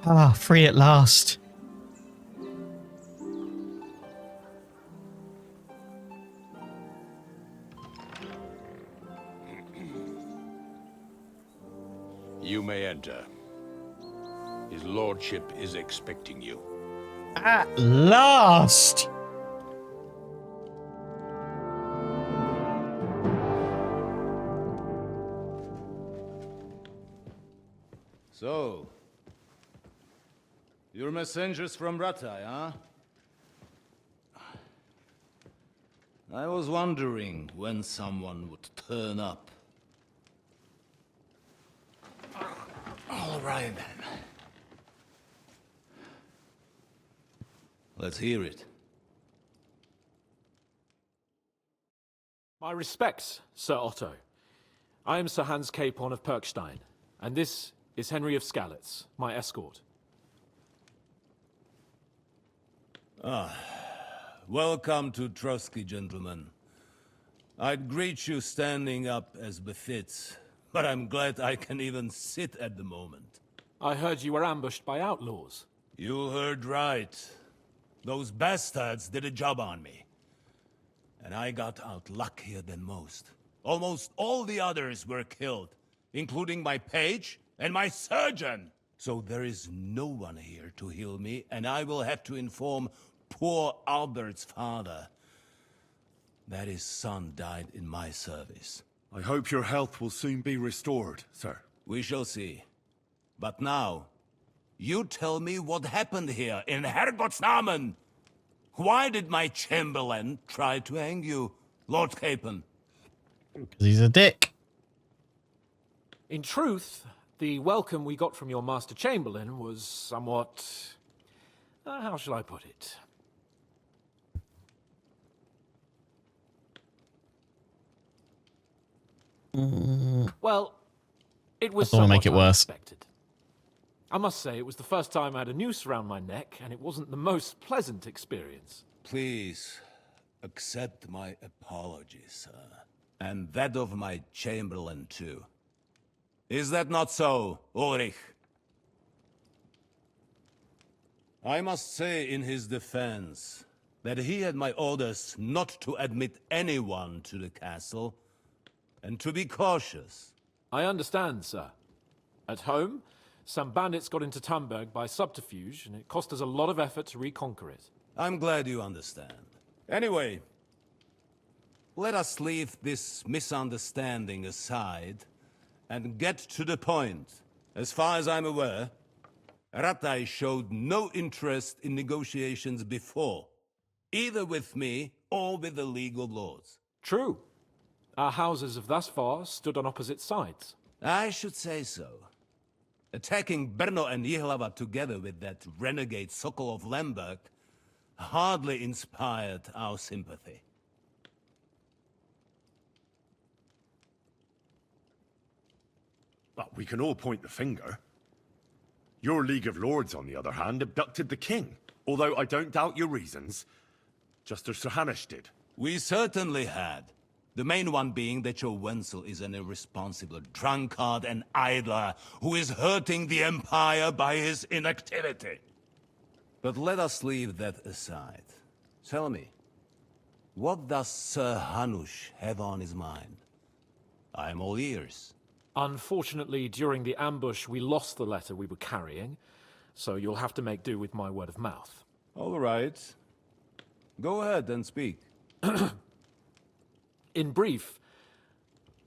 Ah, free at last. You may enter. His lordship is expecting you. At last! So, you're messengers from Ratai, huh? I was wondering when someone would turn up. All right, then. Let's hear it. My respects, Sir Otto. I am Sir Hans Capon of Perkstein, and this is Henry of Skalitz, my escort. Welcome to Trosky, gentlemen. I'd greet you standing up as befits, but I'm glad I can even sit at the moment. I heard you were ambushed by outlaws. You heard right. Those bastards did a job on me. And I got out luckier than most. Almost all the others were killed, including my page and my surgeon. So there is no one here to heal me, and I will have to inform poor Albert's father that his son died in my service. I hope your health will soon be restored, sir. We shall see. But now, you tell me what happened here in Herrgottsnamen. Why did my chamberlain try to hang you, Lord Capon? Because he's a dick. In truth, the welcome we got from your Master Chamberlain was somewhat... how shall I put it? Well, it was don't wanna make somewhat it worse. unexpected. I must say, it was the first time I had a noose around my neck, and it wasn't the most pleasant experience. Please, accept my apologies, sir. And that of my chamberlain, too. Is that not so, Ulrich? I must say in his defense that he had my orders not to admit anyone to the castle, and to be cautious. I understand, sir. At home, some bandits got into Tamberg by subterfuge, and it cost us a lot of effort to reconquer it. I'm glad you understand. Anyway, let us leave this misunderstanding aside and get to the point. As far as I'm aware, Ratai showed no interest in negotiations before, either with me or with the League of Lords. True. Our houses have thus far stood on opposite sides. I should say so. Attacking Brno and Jihlava together with that renegade Sokol of Lemberg hardly inspired our sympathy. But we can all point the finger. Your League of Lords, on the other hand, abducted the king. Although I don't doubt your reasons, just as Sir Hanush did. We certainly had. The main one being that your Wenzel is an irresponsible drunkard and idler who is hurting the Empire by his inactivity. But let us leave that aside. Tell me, what does Sir Hanush have on his mind? I am all ears. Unfortunately, during the ambush, we lost the letter we were carrying, so you'll have to make do with my word of mouth. All right. Go ahead and speak. In brief,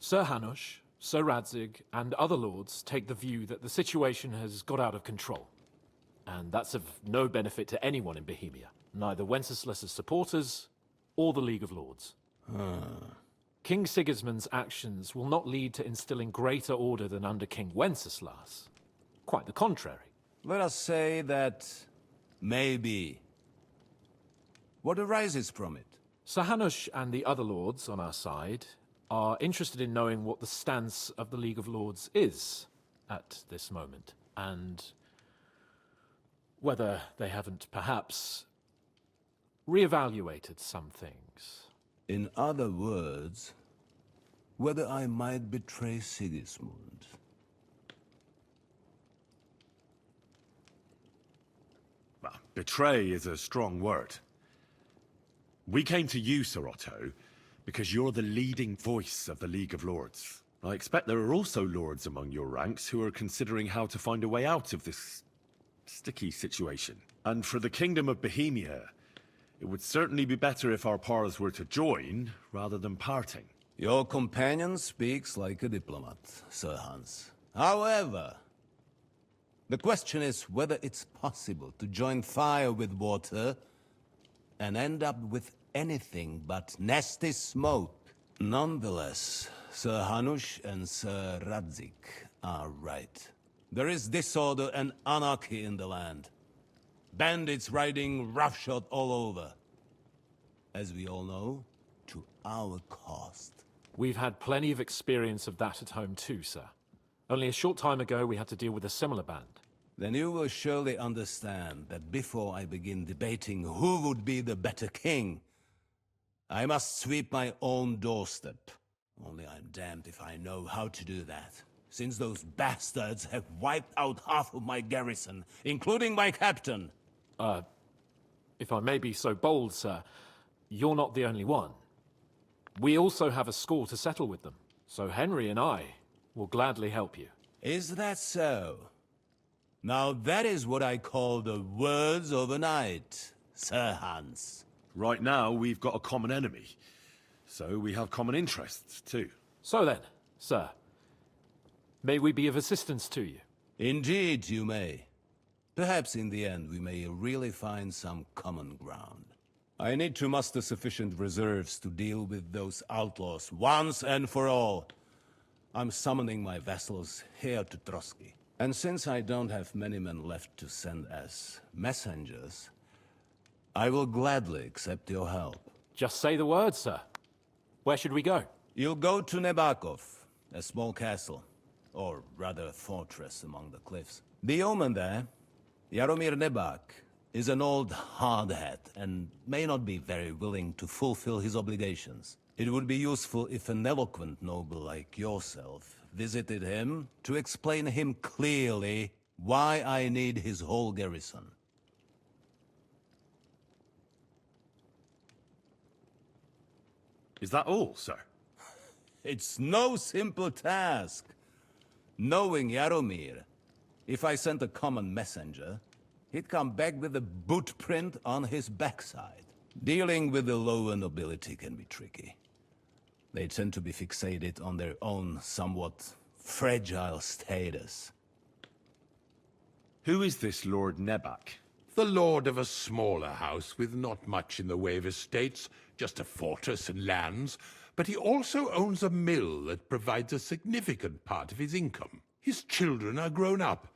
Sir Hanush, Sir Radzig, and other lords take the view that the situation has got out of control. And that's of no benefit to anyone in Bohemia, neither Wenceslas's supporters or the League of Lords. King Sigismund's actions will not lead to instilling greater order than under King Wenceslas. Quite the contrary. Let us say that maybe. What arises from it? Sir Hanush and the other lords on our side are interested in knowing what the stance of the League of Lords is at this moment, and whether they haven't perhaps reevaluated some things. In other words, whether I might betray Sigismund. Well, betray is a strong word. We came to you, Sir Otto, because you're the leading voice of the League of Lords. I expect there are also lords among your ranks who are considering how to find a way out of this sticky situation. And for the Kingdom of Bohemia, it would certainly be better if our paths were to join, rather than parting. Your companion speaks like a diplomat, Sir Hans. However, the question is whether it's possible to join fire with water and end up with anything but nasty smoke. Nonetheless, Sir Hanush and Sir Radzik are right. There is disorder and anarchy in the land. Bandits riding roughshod all over. As we all know, to our cost. We've had plenty of experience of that at home too, sir. Only a short time ago we had to deal with a similar band. Then you will surely understand that before I begin debating who would be the better king, I must sweep my own doorstep. Only I'm damned if I know how to do that, since those bastards have wiped out half of my garrison, including my captain. If I may be so bold, sir, you're not the only one. We also have a score to settle with them, so Henry and I will gladly help you. Is that so? Now that is what I call the words of a knight, Sir Hans. Right now, we've got a common enemy. So we have common interests, too. So then, sir, may we be of assistance to you? Indeed, you may. Perhaps in the end we may really find some common ground. I need to muster sufficient reserves to deal with those outlaws once and for all. I'm summoning my vassals here to Trosky. And since I don't have many men left to send as messengers, I will gladly accept your help. Just say the word, sir. Where should we go? You'll go to Nebakov, a small castle, or rather fortress among the cliffs. The yeoman there, Jaromir Nebak, is an old hardhat and may not be very willing to fulfill his obligations. It would be useful if an eloquent noble like yourself visited him to explain him clearly why I need his whole garrison. Is that all, sir? It's no simple task. Knowing Jaromir, if I sent a common messenger, he'd come back with a boot print on his backside. Dealing with the lower nobility can be tricky. They tend to be fixated on their own somewhat fragile status. Who is this Lord Nebak? The lord of a smaller house with not much in the way of estates, just a fortress and lands, but he also owns a mill that provides a significant part of his income. His children are grown up.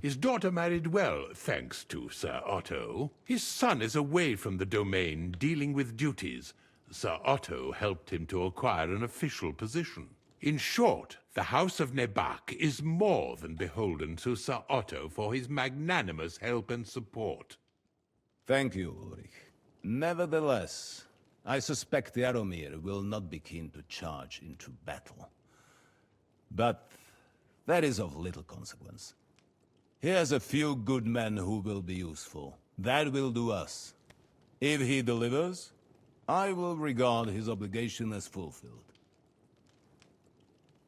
His daughter married well, thanks to Sir Otto. His son is away from the domain, dealing with duties. Sir Otto helped him to acquire an official position. In short, the House of Nebak is more than beholden to Sir Otto for his magnanimous help and support. Thank you, Ulrich. Nevertheless, I suspect Jaromir will not be keen to charge into battle. But that is of little consequence. He has a few good men who will be useful. That will do us. If he delivers, I will regard his obligation as fulfilled.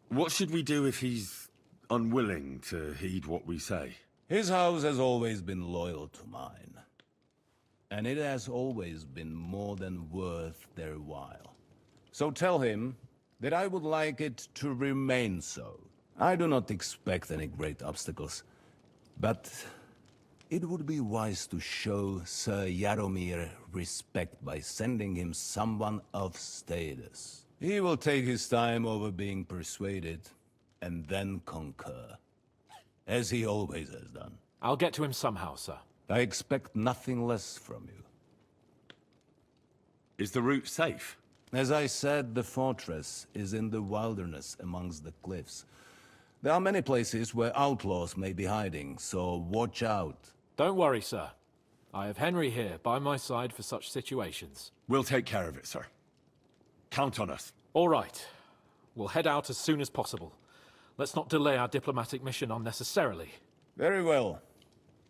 What should we do if he's unwilling to heed what we say? His house has always been loyal to mine. And it has always been more than worth their while. So tell him that I would like it to remain so. I do not expect any great obstacles, but it would be wise to show Sir Jaromir respect by sending him someone of status. He will take his time over being persuaded, and then concur, as he always has done. I'll get to him somehow, sir. I expect nothing less from you. Is the route safe? As I said, the fortress is in the wilderness amongst the cliffs. There are many places where outlaws may be hiding, so watch out. Don't worry, sir. I have Henry here by my side for such situations. We'll take care of it, sir. Count on us. All right. We'll head out as soon as possible. Let's not delay our diplomatic mission unnecessarily. Very well.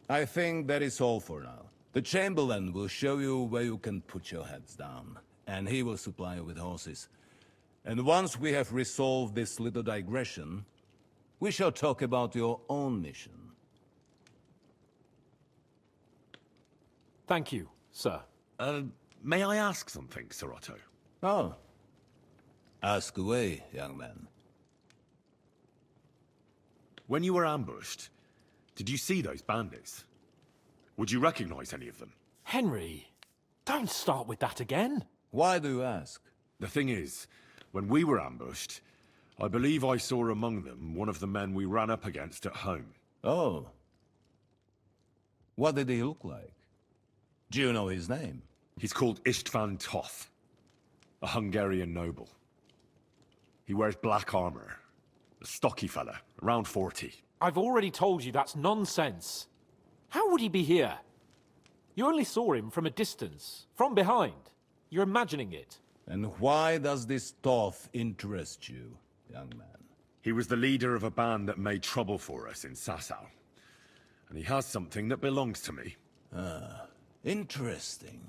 I think that is all for now. The Chamberlain will show you where you can put your heads down, and he will supply you with horses. And once we have resolved this little digression, we shall talk about your own mission. Thank you, sir. May I ask something, Sir Otto? Oh. Ask away, young man. When you were ambushed, did you see those bandits? Would you recognize any of them? Henry, don't start with that again. Why do you ask? The thing is, when we were ambushed, I believe I saw among them one of the men we ran up against at home. Oh. What did he look like? Do you know his name? He's called Istvan Toth, a Hungarian noble. He wears black armor. A stocky fella, around 40. I've already told you that's nonsense. How would he be here? You only saw him from a distance, from behind. You're imagining it. And why does this Toth interest you, young man? He was the leader of a band that made trouble for us in Sasau. And he has something that belongs to me. Interesting.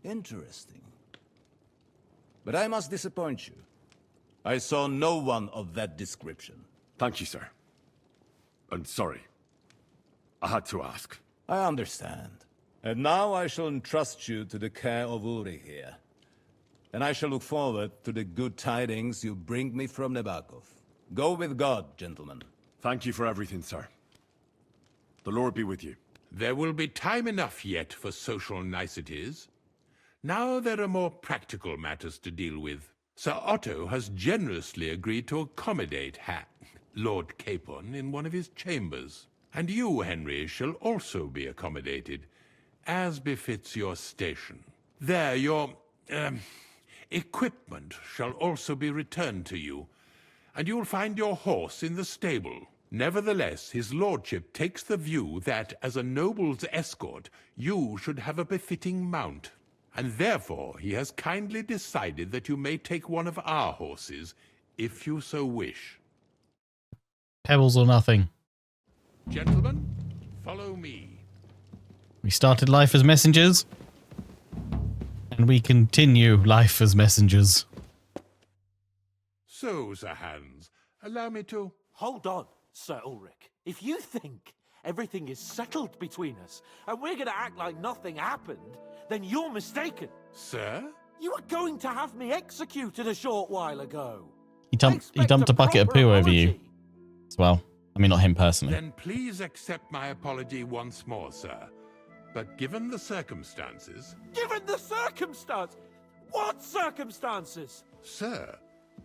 Interesting. But I must disappoint you. I saw no one of that description. Thank you, sir. And sorry. I had to ask. I understand. And now I shall entrust you to the care of Uri here. And I shall look forward to the good tidings you bring me from Nebakov. Go with God, gentlemen. Thank you for everything, sir. The Lord be with you. There will be time enough yet for social niceties. Now there are more practical matters to deal with. Sir Otto has generously agreed to accommodate Lord Capon in one of his chambers. And you, Henry, shall also be accommodated, as befits your station. There, your, equipment shall also be returned to you, and you'll find your horse in the stable. Nevertheless, his lordship takes the view that, as a noble's escort, you should have a befitting mount. And therefore, he has kindly decided that you may take one of our horses, if you so wish. Pebbles or nothing. Gentlemen, follow me. We started life as messengers. And we continue life as messengers. So, Sir Hans, allow me to... Hold on, Sir Ulrich. If you think everything is settled between us, and we're gonna act like nothing happened, then you're mistaken. Sir? You were going to have me executed a short while ago. He dumped a bucket of poo over you as well. I mean, not him personally. Then please accept my apology once more, sir. But given the circumstances... Given the circumstance? What circumstances? Sir,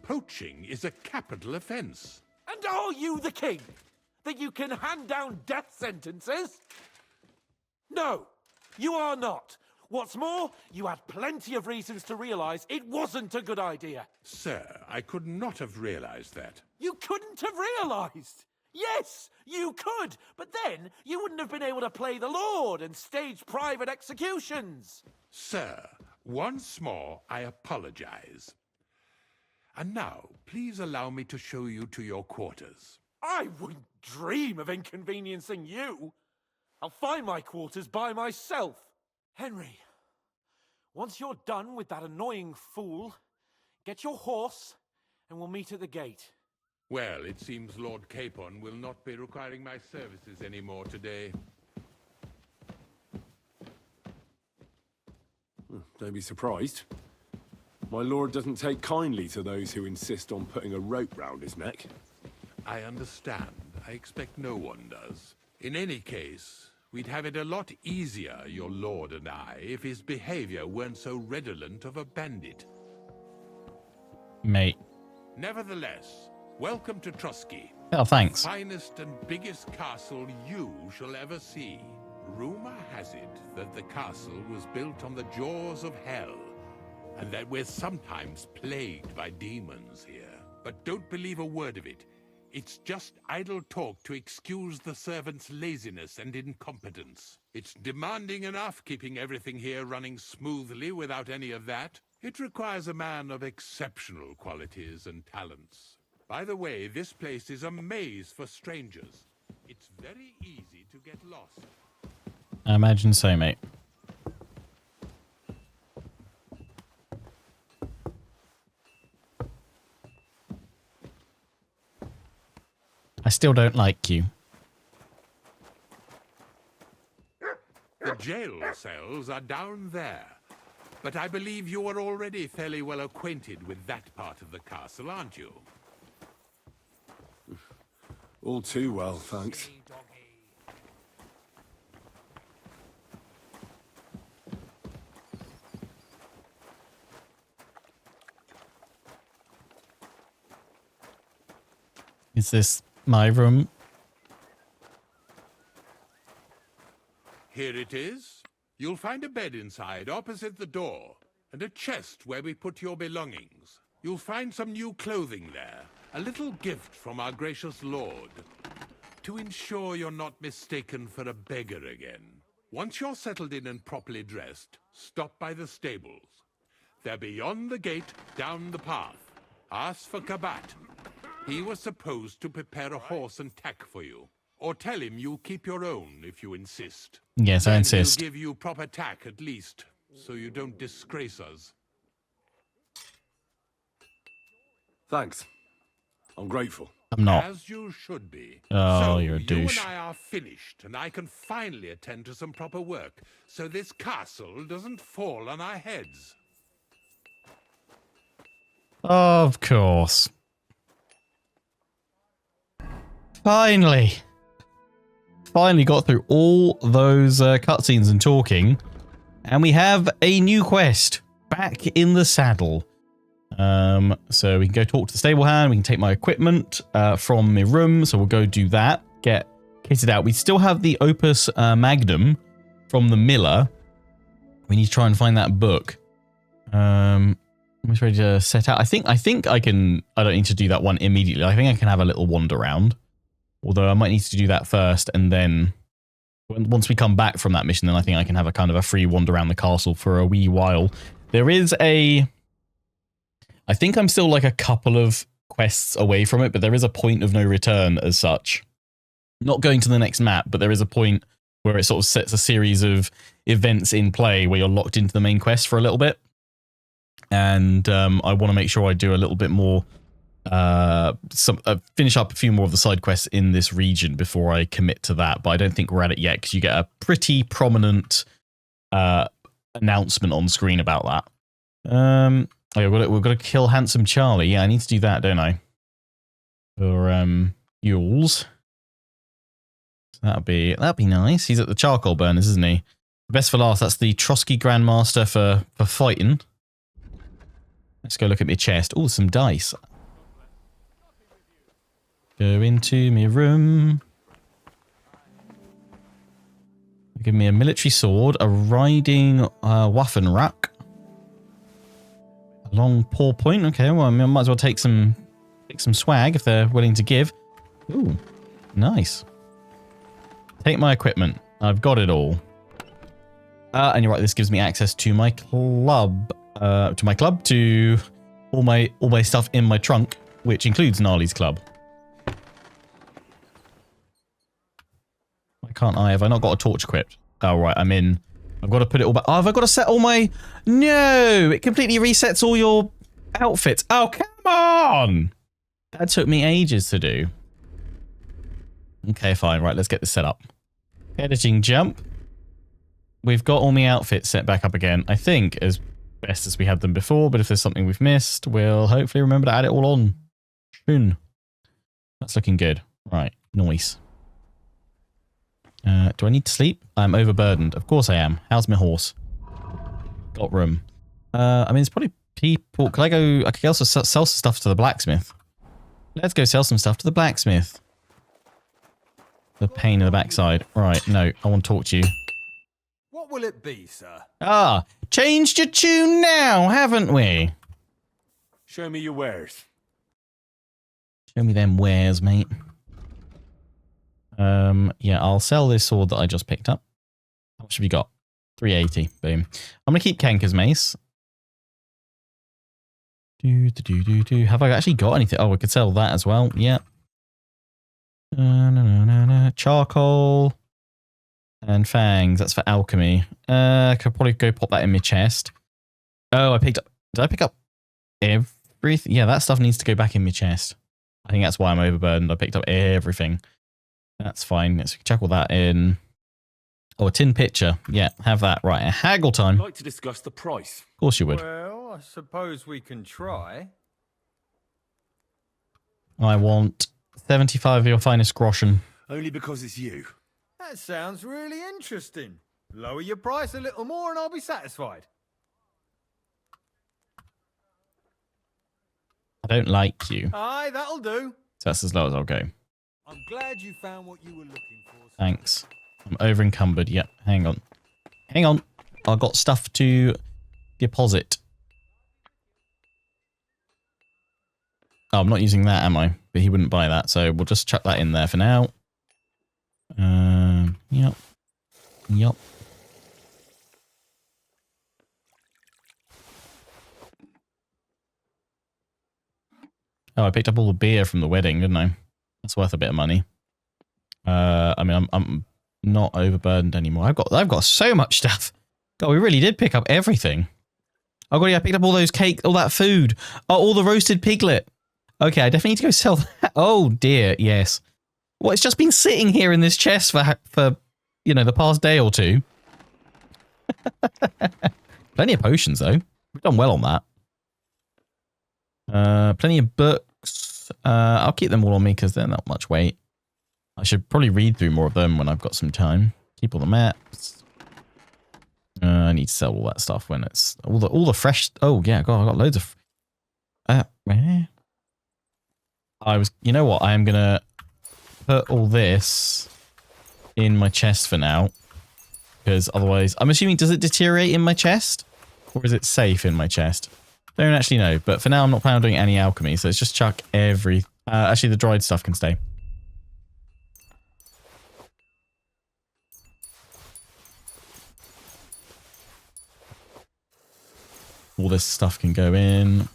poaching is a capital offense. And are you the king? That you can hand down death sentences? No, you are not. What's more, you had plenty of reasons to realize it wasn't a good idea. Sir, I could not have realized that. You couldn't have realized. Yes, you could, but then you wouldn't have been able to play the Lord and stage private executions. Sir, once more, I apologize. And now, please allow me to show you to your quarters. I wouldn't dream of inconveniencing you. I'll find my quarters by myself. Henry, once you're done with that annoying fool, get your horse and we'll meet at the gate. Well, it seems Lord Capon will not be requiring my services anymore today. Don't be surprised. My lord doesn't take kindly to those who insist on putting a rope round his neck. I understand. I expect no one does. In any case, we'd have it a lot easier, your lord and I, if his behavior weren't so redolent of a bandit. Mate. Nevertheless, welcome to Trosky. Oh, thanks. Finest and biggest castle you shall ever see. Rumor has it that the castle was built on the jaws of hell, and that we're sometimes plagued by demons here. But don't believe a word of it. It's just idle talk to excuse the servants' laziness and incompetence. It's demanding enough keeping everything here running smoothly without any of that. It requires a man of exceptional qualities and talents. By the way, this place is a maze for strangers. It's very easy to get lost. I imagine so, mate. I still don't like you. The jail cells are down there. But I believe you are already fairly well acquainted with that part of the castle, aren't you? All too well, thanks. Is this my room? Here it is. You'll find a bed inside, opposite the door, and a chest where we put your belongings. You'll find some new clothing there, a little gift from our gracious lord, to ensure you're not mistaken for a beggar again. Once you're settled in and properly dressed, stop by the stables. They're beyond the gate, down the path. Ask for Kabat. He was supposed to prepare a horse and tack for you. Or tell him you'll keep your own if you insist. Yes, I Then insist. he'll give you proper tack at least, so you don't disgrace us. Thanks. I'm grateful. I'm not. As you should be. Oh, So, you're a douche. you and I are finished, and I can finally attend to some proper work, so this castle doesn't fall on our heads. Of course. Finally. Finally got through all those cutscenes and talking. And we have a new quest. Back in the saddle. So we can go talk to the stable hand. We can take my equipment from my room. So we'll go do that. Get kitted out. We still have the Opus Magnum from the miller. We need to try and find that book. I'm just ready to set out. I think I can. I don't need to do that one immediately. I think I can have a little wander around. Although I might need to do that first, and then once we come back from that mission, then I think I can have a kind of a free wander around the castle for a wee while. There is a... I think I'm still like a couple of quests away from it, but there is a point of no return as such. Not going to the next map, but there is a point where it sort of sets a series of events in play where you're locked into the main quest for a little bit. And I want to make sure I do a little bit more... finish up a few more of the side quests in this region before I commit to that, but I don't think we're at it yet because you get a pretty prominent announcement on screen about that. Oh, we've got to kill Handsome Charlie. Yeah, I need to do that, don't I? For Yules. So that'd be nice. He's at the charcoal burners, isn't he? Best for last. That's the Trosky Grandmaster for fighting. Let's go look at my chest. Oh, some dice. Go into my room. Give me a military sword, a riding Waffenruck, a long paw point. Okay, well, I might as well take some swag if they're willing to give. Ooh, nice. Take my equipment. I've got it all. And you're right. This gives me access to my club. To all my stuff in my trunk, which includes Gnarly's club. Why can't I? Have I not got a torch equipped? Oh, right. I'm in. I've got to put it all back. Oh, have I got to set all my... No! It completely resets all your outfits. Oh, come on! That took me ages to do. Okay, fine. Right, let's get this set up. Editing jump. We've got all my outfits set back up again. I think as best as we had them before, but if there's something we've missed, we'll hopefully remember to add it all on soon. That's looking good. Right, nice. Do I need to sleep? I'm overburdened. Of course I am. How's my horse? Got room. I mean, it's probably people... Could I go... I could also sell some stuff to the blacksmith. Let's go sell some stuff to the blacksmith. The pain in the backside. Right, no. I want to talk to you. What will it be, sir? Ah, changed your tune now, haven't we? Show me your wares. Show me them wares, mate. Yeah, I'll sell this sword that I just picked up. How much have you got? 380. Boom. I'm going to keep Kenka's mace. Have I actually got anything? Oh, I could sell that as well. Yeah. Charcoal. And fangs. That's for alchemy. I could probably go pop that in my chest. Oh, I picked up... Did I pick up everything? Yeah, that stuff needs to go back in my chest. I think that's why I'm overburdened. I picked up everything. That's fine. Let's chuck all that in. Oh, a tin pitcher. Yeah, have that. Right, haggle time. I'd like to discuss the price. Of course you would. Well, I suppose we can try. I want 75 of your finest groschen. Only because it's you. That sounds really interesting. Lower your price a little more and I'll be satisfied. I don't like you. Aye, that'll do. So that's as low as I'll go. I'm glad you found what you were looking for. Thanks. I'm over encumbered. Yep, hang on. Hang on. I've got stuff to deposit. Oh, I'm not using that, am I? But he wouldn't buy that, so we'll just chuck that in there for now. Yep. Yep. Oh, I picked up all the beer from the wedding, didn't I? That's worth a bit of money. I mean, I'm not overburdened anymore. I've got so much stuff. God, we really did pick up everything. Oh god, yeah, I picked up all those cake, all that food. Oh, all the roasted piglet. Okay, I definitely need to go sell that. Oh dear, yes. Well, it's just been sitting here in this chest for you know, the past day or two. Plenty of potions though. We've done well on that. Plenty of books. I'll keep them all on me because they're not much weight. I should probably read through more of them when I've got some time. Keep all the maps. I need to sell all that stuff when it's all the fresh. Oh yeah, God, I got loads of. Where? You know what? I am gonna put all this in my chest for now, because otherwise, I'm assuming, does it deteriorate in my chest, or is it safe in my chest? Don't actually know, but for now, I'm not planning on doing any alchemy, so let's just chuck every. Actually, the dried stuff can stay. All this stuff can go in.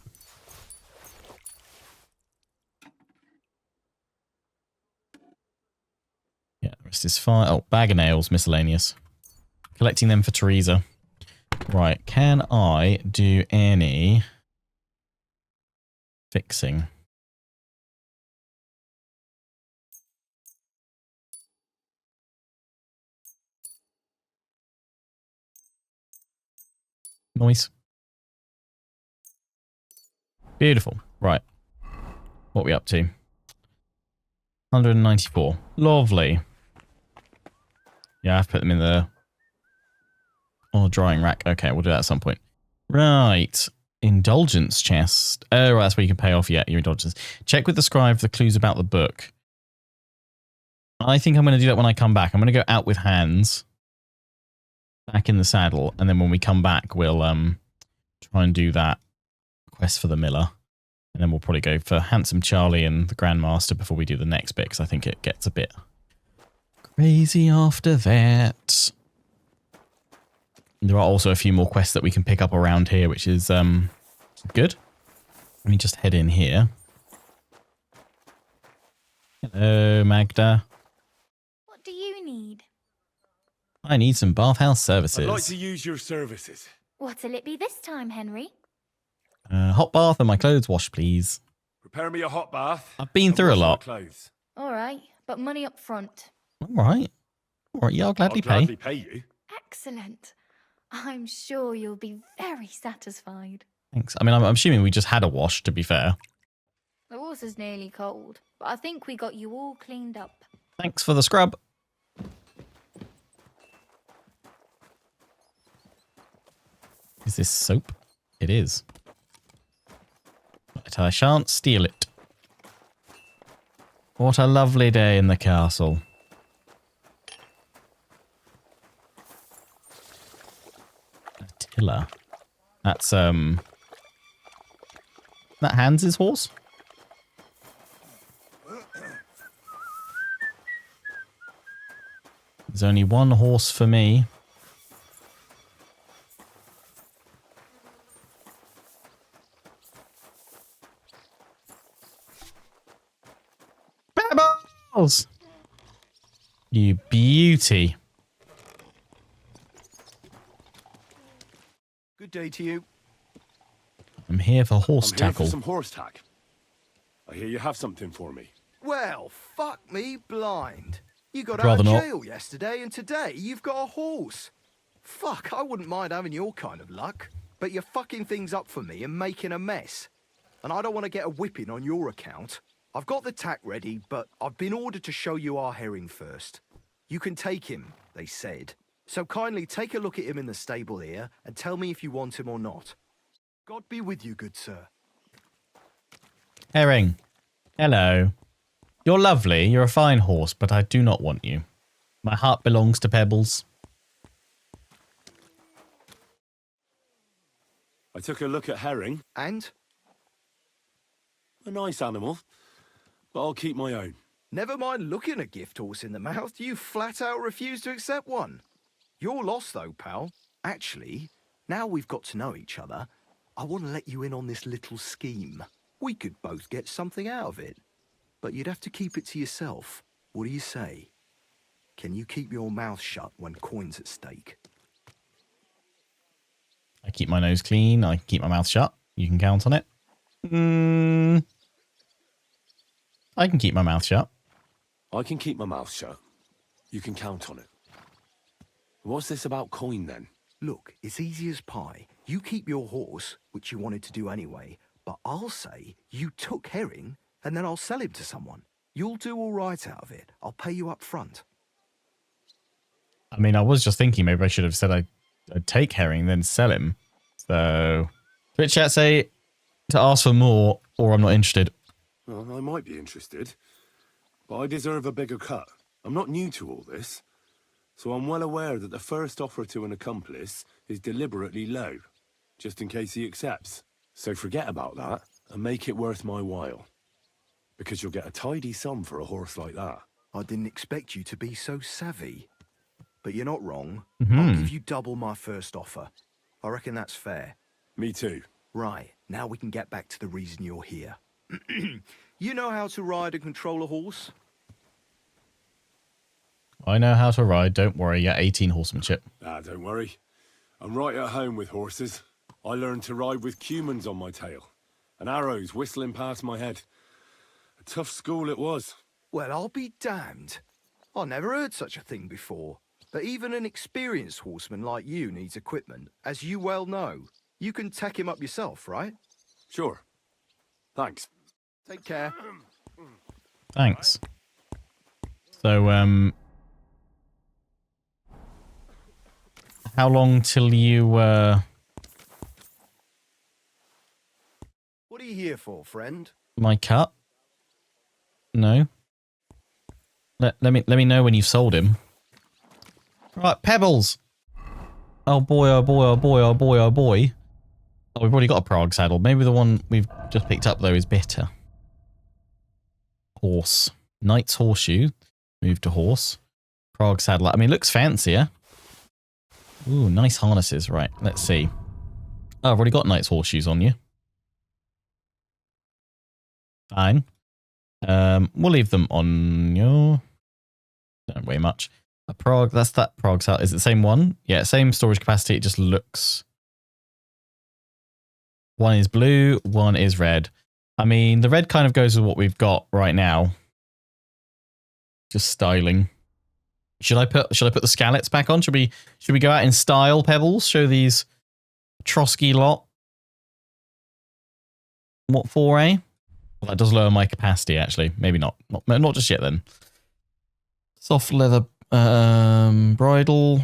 Yeah, the rest is fine. Oh, bag of nails, miscellaneous. Collecting them for Teresa. Right, can I do any fixing? Noise. Beautiful. Right. What are we up to? 194. Lovely. Yeah, I have to put them in the drying rack. Okay, we'll do that at some point. Right. Indulgence chest. Oh, right, that's where you can pay off your indulgence. Check with the scribe for the clues about the book. I think I'm going to do that when I come back. I'm going to go out with Hans. Back in the saddle. And then when we come back, we'll try and do that quest for the miller. And then we'll probably go for Handsome Charlie and the Grandmaster before we do the next bit, because I think it gets a bit crazy after that. There are also a few more quests that we can pick up around here, which is good. Let me just head in here. Hello, Magda. What do you need? I need some bathhouse services. I'd like to use your services. What'll it be this time, Henry? Hot bath and my clothes washed, please. Prepare me a hot bath. I've been and through a wash my lot. Clothes. All right, but money up front. All right. All right, yeah, I'll gladly I'll gladly pay you. Excellent. I'm sure you'll be very satisfied. Thanks. I mean, I'm assuming we just had a wash, to be fair. The water's nearly cold, but I think we got you all cleaned up. Thanks for the scrub. Is this soap? It is. But I shan't steal it. What a lovely day in the castle. Attila. That's, that Hans's horse? There's only one horse for me. Pebbles! You beauty. Good day to you. I'm here for horse I'm here tackle. for some horse tack. I hear you have something for me. Well, fuck me blind. You got Rather out of not. jail yesterday, and today you've got a horse. Fuck, I wouldn't mind having your kind of luck. But you're fucking things up for me and making a mess. And I don't want to get a whipping on your account. I've got the tack ready, but I've been ordered to show you our herring first. You can take him, they said. So kindly take a look at him in the stable here and tell me if you want him or not. God be with you, good sir. Herring. Hello. You're lovely. You're a fine horse, but I do not want you. My heart belongs to Pebbles. I took a look at herring. And? A nice animal, but I'll keep my own. Never mind looking a gift horse in the mouth, you flat out refuse to accept one. You're lost though, pal. Actually, now we've got to know each other, I want to let you in on this little scheme. We could both get something out of it. But you'd have to keep it to yourself. What do you say? Can you keep your mouth shut when coin's at stake? I keep my nose clean. I keep my mouth shut. You can count on it. I can keep my mouth shut. I can keep my mouth shut. You can count on it. What's this about coin then? Look, it's easy as pie. You keep your horse, which you wanted to do anyway, but I'll say you took herring, and then I'll sell him to someone. You'll do all right out of it. I'll pay you up front. I mean, I was just thinking maybe I should have said I'd take herring, then sell him. So, Twitch chat say to ask for more, or I'm not interested. Well, I might be interested, but I deserve a bigger cut. I'm not new to all this, so I'm well aware that the first offer to an accomplice is deliberately low, just in case he accepts. So forget about that and make it worth my while, because you'll get a tidy sum for a horse like that. I didn't expect you to be so savvy. But you're not wrong. Mm-hmm. I'll give you double my first offer. I reckon that's fair. Me too. Right, now we can get back to the reason you're here. You know how to ride and control a horse? I know how to ride. Don't worry. Yeah, 18 horsemanship. Don't worry. I'm right at home with horses. I learned to ride with cumans on my tail, and arrows whistling past my head. A tough school it was. Well, I'll be damned. I never heard such a thing before. But even an experienced horseman like you needs equipment, as you well know. You can tack him up yourself, right? Sure. Thanks. Take care. Thanks. So, how long till you, What are you here for, friend? my cut? No. Let me know when you've sold him. Right, Pebbles. Oh boy, oh boy, oh boy, oh boy, oh boy. Oh, we've already got a Prague saddle. Maybe the one we've just picked up, though, is better. Horse. Knight's horseshoe. Move to horse. Prague saddle. I mean, it looks fancier. Ooh, nice harnesses. Right, let's see. Oh, I've already got knight's horseshoes on you. Fine. We'll leave them on your... Don't weigh much. A Prague, that's that Prague saddle. Is it the same one? Yeah, same storage capacity. It just looks... One is blue, one is red. I mean, the red kind of goes with what we've got right now. Just styling. Should I put the scallops back on? Should we go out in style, Pebbles? Show these Trosky lot. What for, eh? Well, that does lower my capacity, actually. Maybe not. Not just yet, then. Soft leather bridle.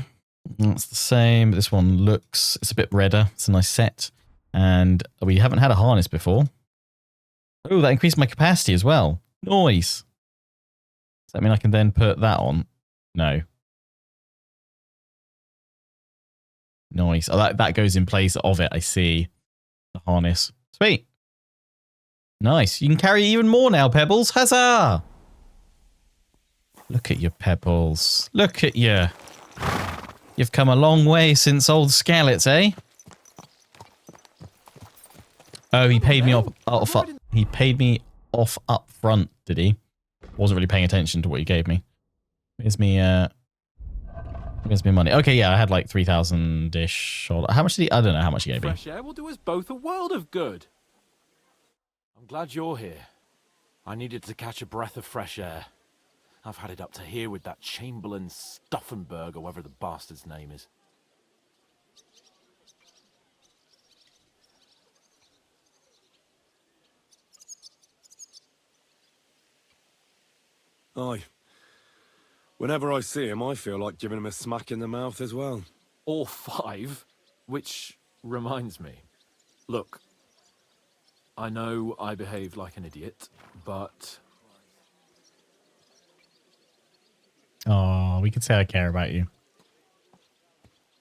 That's the same. This one looks... It's a bit redder. It's a nice set. And we haven't had a harness before. Oh, that increased my capacity as well. Nice. Does that mean I can then put that on? No. Nice. Oh, that goes in place of it. I see. The harness. Sweet. Nice. You can carry even more now, Pebbles. Huzzah! Look at your pebbles. Look at you. You've come a long way since old Scalets, eh? Oh, he paid me he paid me off up front, did he? Wasn't really paying attention to what he gave me. Where's me money? Okay, yeah, I had like 3,000-ish. How much did he? I don't know how much he gave me. Fresh air will do us both a world of good. I'm glad you're here. I needed to catch a breath of fresh air. I've had it up to here with that Chamberlain Stuffenberg, or whatever the bastard's name is. Aye. Whenever I see him, I feel like giving him a smack in the mouth as well. Or 5, which reminds me. Look, I know I behaved like an idiot, but... Oh, we could say I care about you.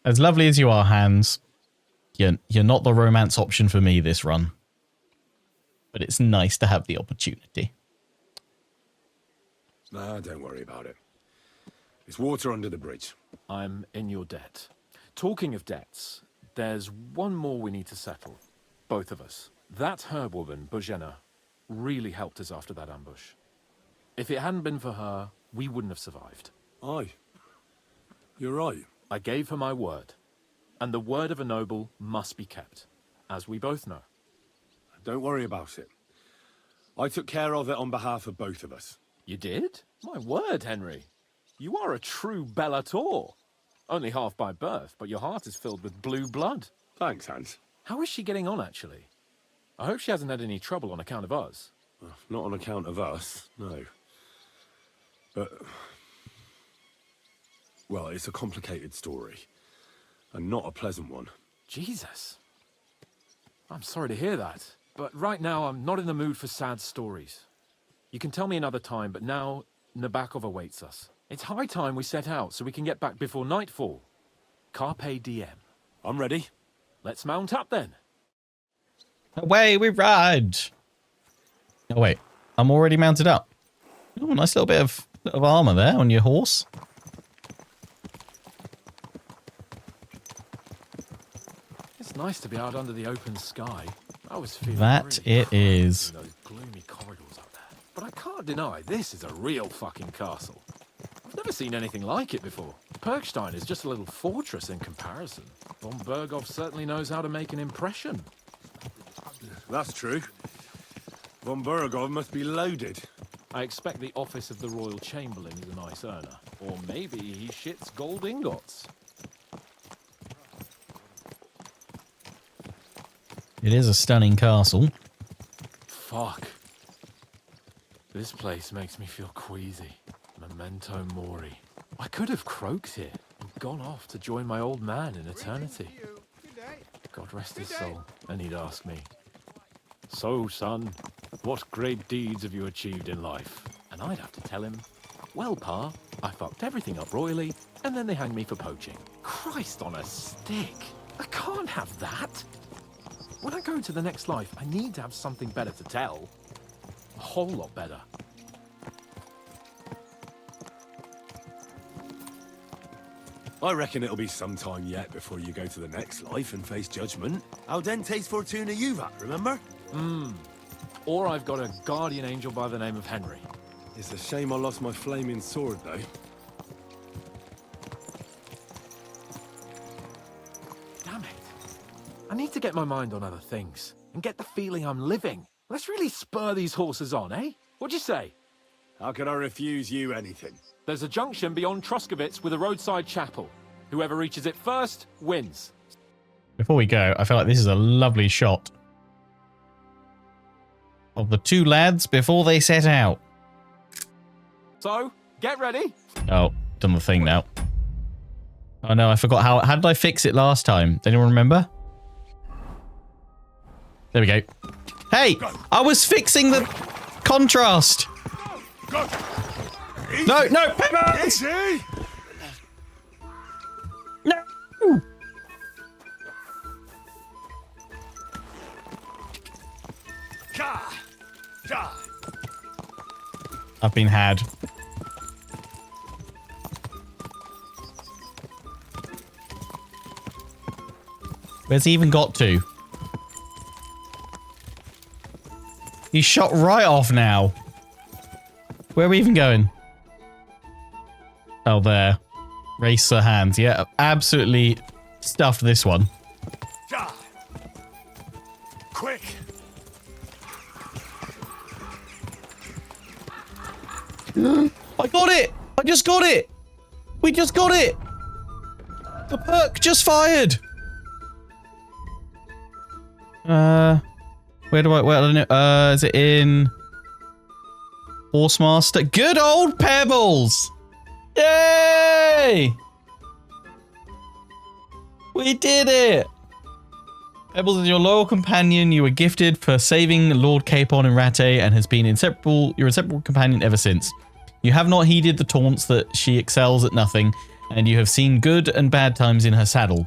As lovely as you are, Hans, you're not the romance option for me this run. But it's nice to have the opportunity. Nah, don't worry about it. It's water under the bridge. I'm in your debt. Talking of debts, there's one more we need to settle. Both of us. That herbwoman, Bozhena, really helped us after that ambush. If it hadn't been for her, we wouldn't have survived. Aye. You're right. I gave her my word. And the word of a noble must be kept, as we both know. Don't worry about it. I took care of it on behalf of both of us. You did? My word, Henry. You are a true Bellator. Only half by birth, but your heart is filled with blue blood. Thanks, Hans. How is she getting on, actually? I hope she hasn't had any trouble on account of us. Not on account of us, no. But... well, it's a complicated story. And not a pleasant one. Jesus. I'm sorry to hear that. But right now, I'm not in the mood for sad stories. You can tell me another time, but now Nebakov awaits us. It's high time we set out so we can get back before nightfall. Carpe diem. I'm ready. Let's mount up then. Away we ride. Oh wait, I'm already mounted up. Oh, nice little bit of armor there on your horse. It's nice to be out under the open sky. I was feeling That really it is. in those gloomy corridors up there. But I can't deny this is a real fucking castle. I've never seen anything like it before. Perkstein is just a little fortress in comparison. Von BERGOW certainly knows how to make an impression. That's true. Von BERGOW must be loaded. I expect the office of the Royal Chamberlain is a nice earner. Or maybe he shits gold ingots. It is a stunning castle. Fuck. This place makes me feel queasy. Memento mori. I could have croaked here and gone off to join my old man in eternity. God rest his soul, and he'd ask me, "So, son, what great deeds have you achieved in life?" And I'd have to tell him, "Well, Pa, I fucked everything up royally, and then they hanged me for poaching." Christ on a stick! I can't have that! When I go to the next life, I need to have something better to tell. A whole lot better. I reckon it'll be some time yet before you go to the next life and face judgment. Audentes fortuna juvat, remember? Or I've got a guardian angel by the name of Henry. It's a shame I lost my flaming sword, though. Damn it. I need to get my mind on other things and get the feeling I'm living. Let's really spur these horses on, eh? What'd you say? How could I refuse you anything? There's a junction beyond Troskowitz with a roadside chapel. Whoever reaches it first wins. Before we go, I feel like this is a lovely shot of the two lads before they set out. So, get ready. Oh, done the thing now. Oh no, I forgot how did I fix it last time? Does anyone remember? There we go. Hey, I was fixing the contrast. No, no, Pepper! No! I've been had. Where's he even got to? He's shot right off now. Where are we even going? Oh, there. Race her hands. Yeah, absolutely stuffed this one. Quick! I got it! I just got it! We just got it! The perk just fired! Where do I don't know. Is it in Horsemaster? Good old Pebbles! Yay! We did it! Pebbles is your loyal companion. You were gifted for saving Lord Capon and Ratte and has been your inseparable companion ever since. You have not heeded the taunts that she excels at nothing, and you have seen good and bad times in her saddle.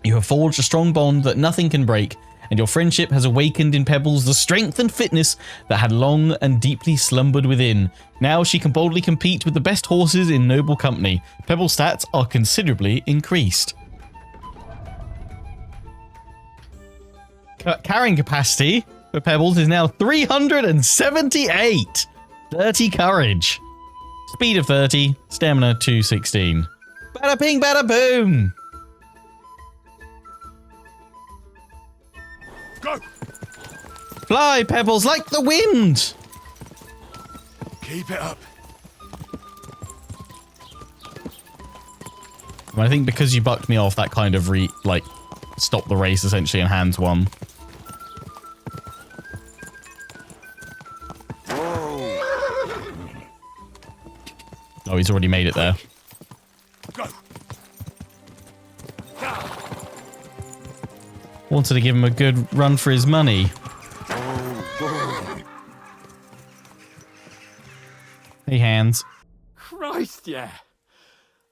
You have forged a strong bond that nothing can break, and your friendship has awakened in Pebbles the strength and fitness that had long and deeply slumbered within. Now she can boldly compete with the best horses in noble company. Pebbles' stats are considerably increased. Carrying capacity for Pebbles is now 378. 30 courage. Speed of 30. Stamina 216. Bada ping, bada boom. Go! Fly, Pebbles, like the wind. Keep it up. I think because you bucked me off, that kind of stopped the race essentially and hands won. Oh, he's already made it there. Go! Wanted to give him a good run for his money. Hey, hands. Christ, yeah.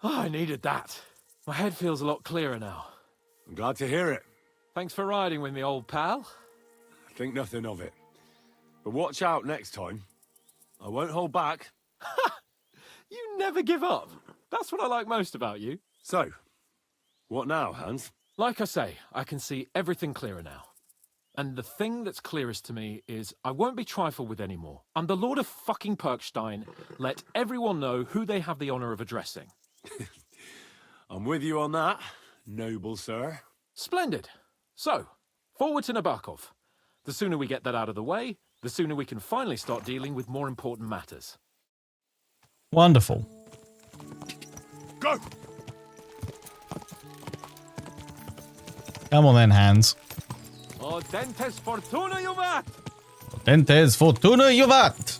Oh, I needed that. My head feels a lot clearer now. I'm glad to hear it. Thanks for riding with me, old pal. Think nothing of it. But watch out next time. I won't hold back. You never give up. That's what I like most about you. So, what now, Hans? Like I say, I can see everything clearer now. And the thing that's clearest to me is I won't be trifled with anymore. I'm the Lord of fucking Perkstein. Let everyone know who they have the honor of addressing. I'm with you on that, noble sir. Splendid. So, forward to Nebakov. The sooner we get that out of the way, the sooner we can finally start dealing with more important matters. Wonderful. Go! Come on then, hands. O dentes fortuna juvat! Dentes fortuna juvat!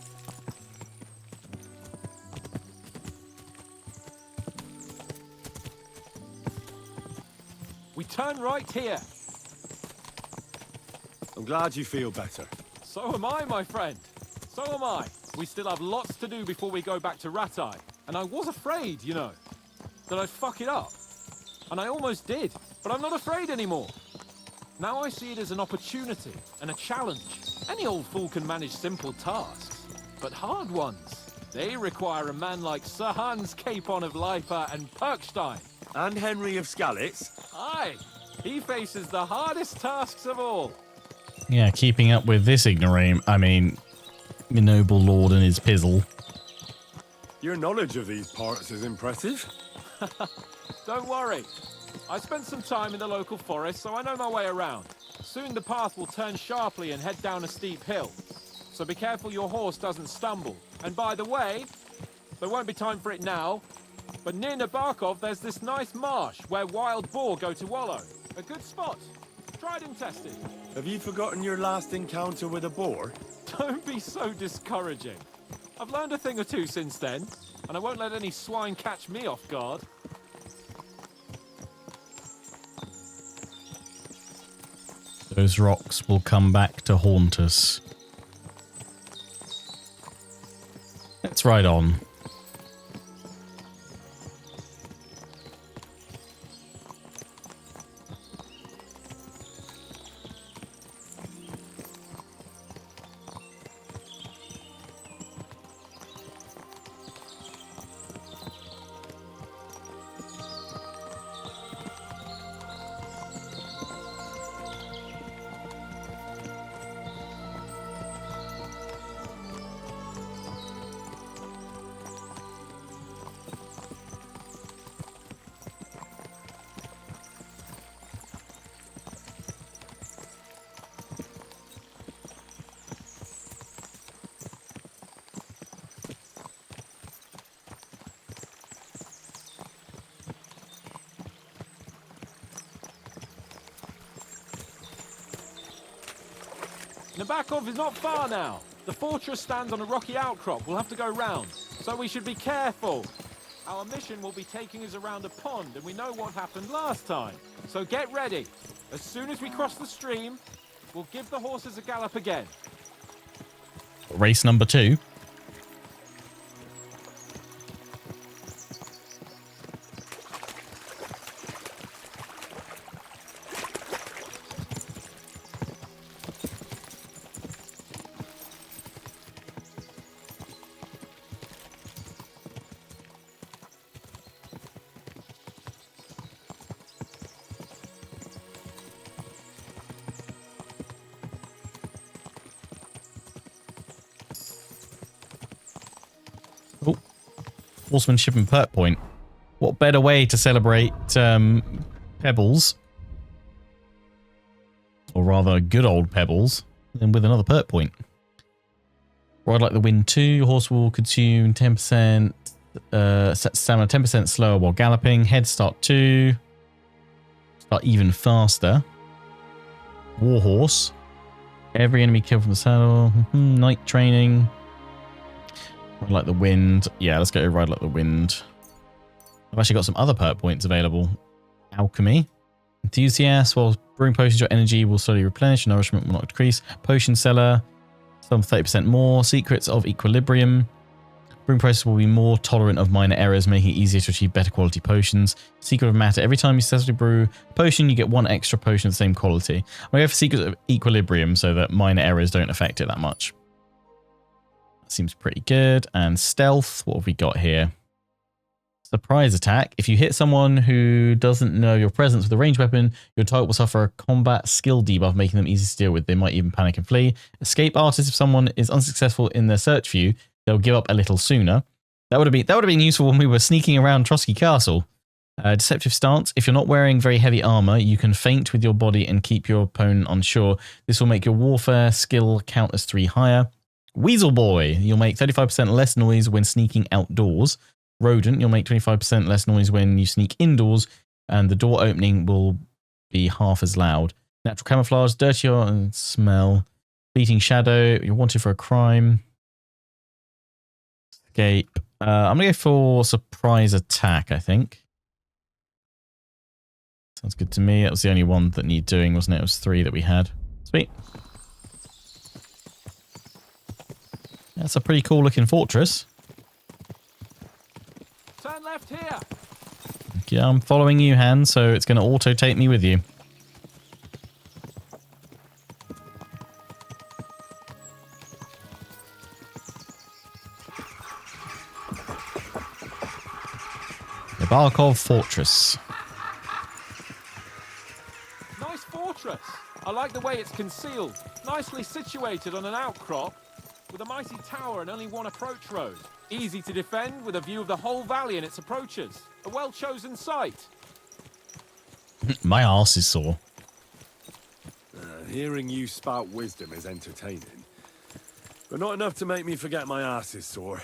We turn right here. I'm glad you feel better. So am I, my friend. So am I. We still have lots to do before we go back to Ratai. And I was afraid, you know, that I'd fuck it up. And I almost did, but I'm not afraid anymore. Now I see it as an opportunity and a challenge. Any old fool can manage simple tasks, but hard ones, they require a man like Sir Hans Capon of Leipa and Perkstein. And Henry of Skalitz. Aye, he faces the hardest tasks of all. Yeah, keeping up with this ignorame, I mean, the noble lord and his pizzle. Your knowledge of these parts is impressive. Don't worry. I spent some time in the local forest, so I know my way around. Soon the path will turn sharply and head down a steep hill. So be careful your horse doesn't stumble. And by the way, there won't be time for it now, but near Nebakov there's this nice marsh where wild boar go to wallow. A good spot. Tried and tested. Have you forgotten your last encounter with a boar? Don't be so discouraging. I've learned a thing or two since then, and I won't let any swine catch me off guard. Those rocks will come back to haunt us. Let's ride on. Nebakov is not far now. The fortress stands on a rocky outcrop. We'll have to go round, so we should be careful. Our mission will be taking us around a pond, and we know what happened last time. So get ready. As soon as we cross the stream, we'll give the horses a gallop again. Race number 2. Horsemanship and perk point. What better way to celebrate Pebbles, or rather good old Pebbles, than with another perk point. Ride like the wind 2. Your horse will consume 10% stamina, 10% slower while galloping. Head start 2. Start even faster. Warhorse. Every enemy killed from the saddle. Night training. Ride like the wind. Yeah, let's go ride like the wind. I've actually got some other perk points available. Alchemy. Enthusiast. While brewing potions, your energy will slowly replenish. Nourishment will not decrease. Potion seller. Some 30% more. Secrets of equilibrium. Brewing process will be more tolerant of minor errors, making it easier to achieve better quality potions. Secret of matter. Every time you successfully brew a potion, you get 1 extra potion of the same quality. I'm going to go for secrets of equilibrium so that minor errors don't affect it that much. Seems pretty good. And stealth, what have we got here? Surprise attack. If you hit someone who doesn't know your presence with a ranged weapon, your target will suffer a combat skill debuff, making them easy to deal with. They might even panic and flee. Escape artist. If someone is unsuccessful in their search for you, they'll give up a little sooner. That would have been useful when we were sneaking around Trosky Castle. Deceptive stance. If you're not wearing very heavy armor, you can feint with your body and keep your opponent unsure. This will make your warfare skill count as 3 higher. Weasel Boy, you'll make 35% less noise when sneaking outdoors. Rodent, you'll make 25% less noise when you sneak indoors, and the door opening will be half as loud. Natural camouflage, dirtier smell. Fleeting shadow, you're wanted for a crime. Escape. I'm going to go for surprise attack, I think. Sounds good to me. That was the only one that needed doing, wasn't it? It was 3 that we had. Sweet. That's a pretty cool looking fortress. Turn left here. Yeah, I'm following you, Han, so it's going to auto take me with you. Nebakov Fortress. Nice fortress. I like the way it's concealed. Nicely situated on an outcrop, with a mighty tower and only 1 approach road. Easy to defend with a view of the whole valley and its approaches. A well-chosen site. My arse is sore. Hearing you spout wisdom is entertaining, but not enough to make me forget my arse is sore.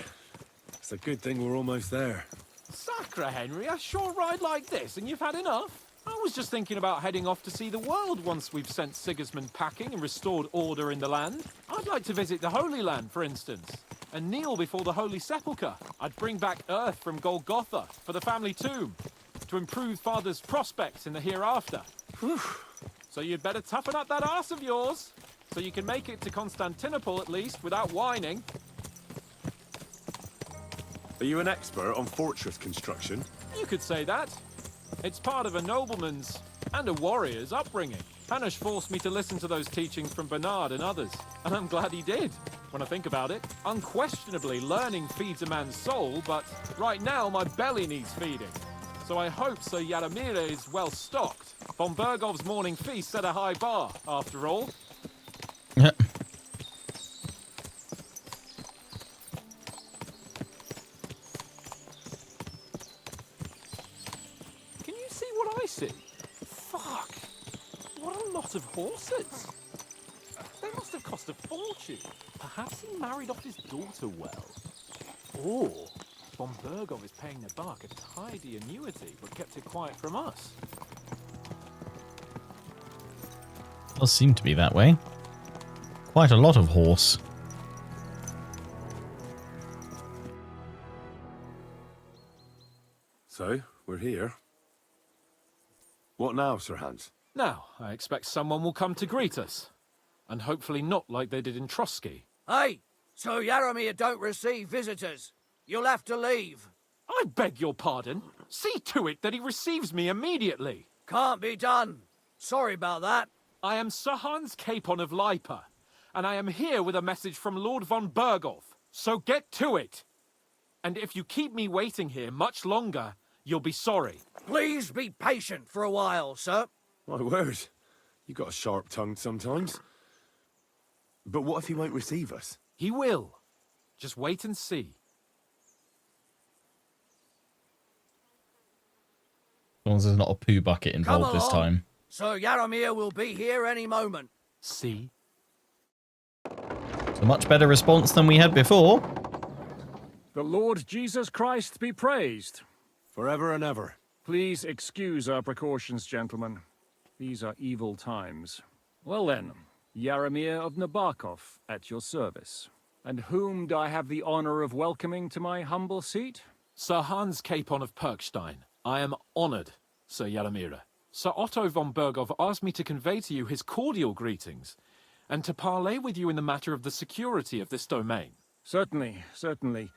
It's a good thing we're almost there. Sacre, Henry, a short ride like this and you've had enough? I was just thinking about heading off to see the world once we've sent Sigismund packing and restored order in the land. I'd like to visit the Holy Land, for instance, and kneel before the Holy Sepulchre. I'd bring back earth from Golgotha for the family tomb, to improve Father's prospects in the hereafter. Whew. So you'd better toughen up that arse of yours, so you can make it to Constantinople at least without whining. Are you an expert on fortress construction? You could say that. It's part of a nobleman's and a warrior's upbringing. Hanush forced me to listen to those teachings from Bernard and others, and I'm glad he did. When I think about it, unquestionably learning feeds a man's soul, but right now my belly needs feeding. So I hope Sir Yadomir is well stocked. Von Bergov's morning feast set a high bar, after all. Yep. Can you see what I see? Fuck! What a lot of horses! They must have cost a fortune. Perhaps he married off his daughter well. Or Von Bergov is paying Nebakov a tidy annuity, but kept it quiet from us. Does seem to be that way. Quite a lot of horse. So, we're here. What now, Sir Hans? Now, I expect someone will come to greet us. And hopefully not like they did in Trosky. Hey, so Yaromir don't receive visitors. You'll have to leave. I beg your pardon. See to it that he receives me immediately. Can't be done. Sorry about that. I am Sir Hans Capon of Lipa, and I am here with a message from Lord von BERGOW. So get to it. And if you keep me waiting here much longer, you'll be sorry. Please be patient for a while, sir. My word. You got a sharp tongue sometimes. But what if he won't receive us? He will. Just wait and see. As long as there's not a poo bucket involved this time. Sir Yaromir will be here any moment. See? It's a much better response than we had before. The Lord Jesus Christ be praised. Forever and ever. Please excuse our precautions, gentlemen. These are evil times. Well then, Yaromir of Nebakov, at your service. And whom do I have the honor of welcoming to my humble seat? Sir Hans Capon of Perkstein. I am honored, Sir Yaromir. Sir Otto von BERGOW asked me to convey to you his cordial greetings, and to parley with you in the matter of the security of this domain. Certainly, certainly.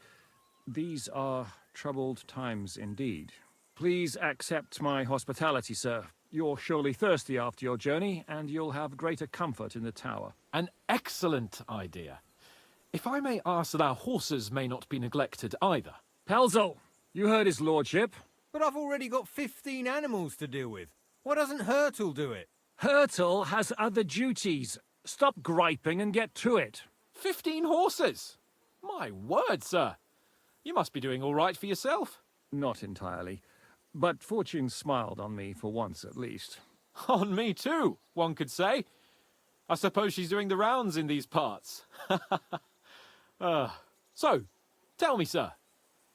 These are troubled times indeed. Please accept my hospitality, sir. You're surely thirsty after your journey, and you'll have greater comfort in the tower. An excellent idea. If I may ask that our horses may not be neglected either. Pelzel, you heard his lordship. But I've already got 15 animals to deal with. Why doesn't Hurtle do it? Hurtle has other duties. Stop griping and get to it. 15 horses? My word, sir. You must be doing all right for yourself. Not entirely. But fortune smiled on me for once at least. On me too, one could say. I suppose she's doing the rounds in these parts. So, tell me, sir,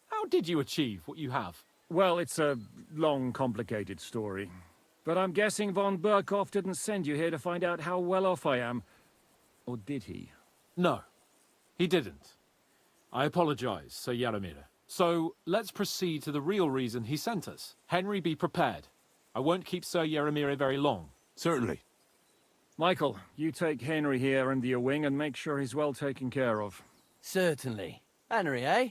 how did you achieve what you have? Well, it's a long, complicated story. But I'm guessing von BERGOW didn't send you here to find out how well off I am. Or did he? No, he didn't. I apologize, Sir Yaromir. So, let's proceed to the real reason he sent us. Henry, be prepared. I won't keep Sir Yaromir very long. Certainly. Michael, you take Henry here under your wing and make sure he's well taken care of. Certainly. Henry, eh?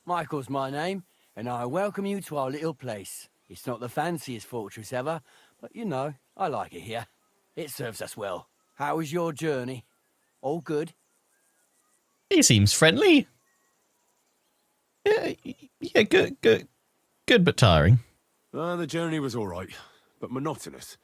Michael's my name, and I welcome you to our little place. It's not the fanciest fortress ever, but you know, I like it here. It serves us well. How was your journey? All good? He seems friendly. Yeah, good, but tiring. The journey was all right, but monotonous.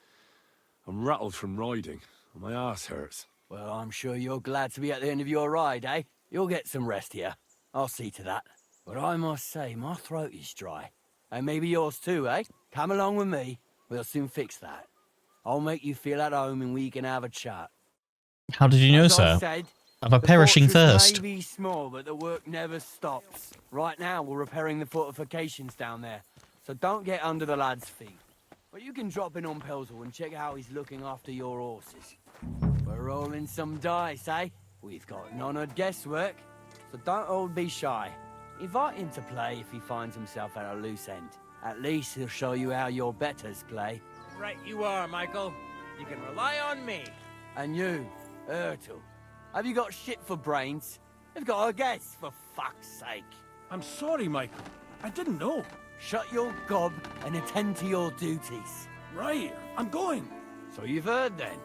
I'm rattled from riding, and my ass hurts. Well, I'm sure you're glad to be at the end of your ride, eh? You'll get some rest here. I'll see to that. But I must say, my throat is dry. And maybe yours too, eh? Come along with me. We'll soon fix that. I'll make you feel at home and we can have a chat. How did you know, As I sir? said, Of a the perishing fortress thirst. may be small, but the work never stops. Right now, we're repairing the fortifications down there, so don't get under the lad's feet. But you can drop in on Pelzel and check how he's looking after your horses. We're rolling some dice, eh? We've got none of guesswork, so don't all be shy. Invite him to play if he finds himself at a loose end. At least he'll show you how your betters play. Right you are, Michael. You can rely on me. And you, Ertl, have you got shit for brains? You've got a guess, for fuck's sake. I'm sorry, Michael. I didn't know. Shut your gob and attend to your duties. Right, I'm going. So you've heard then.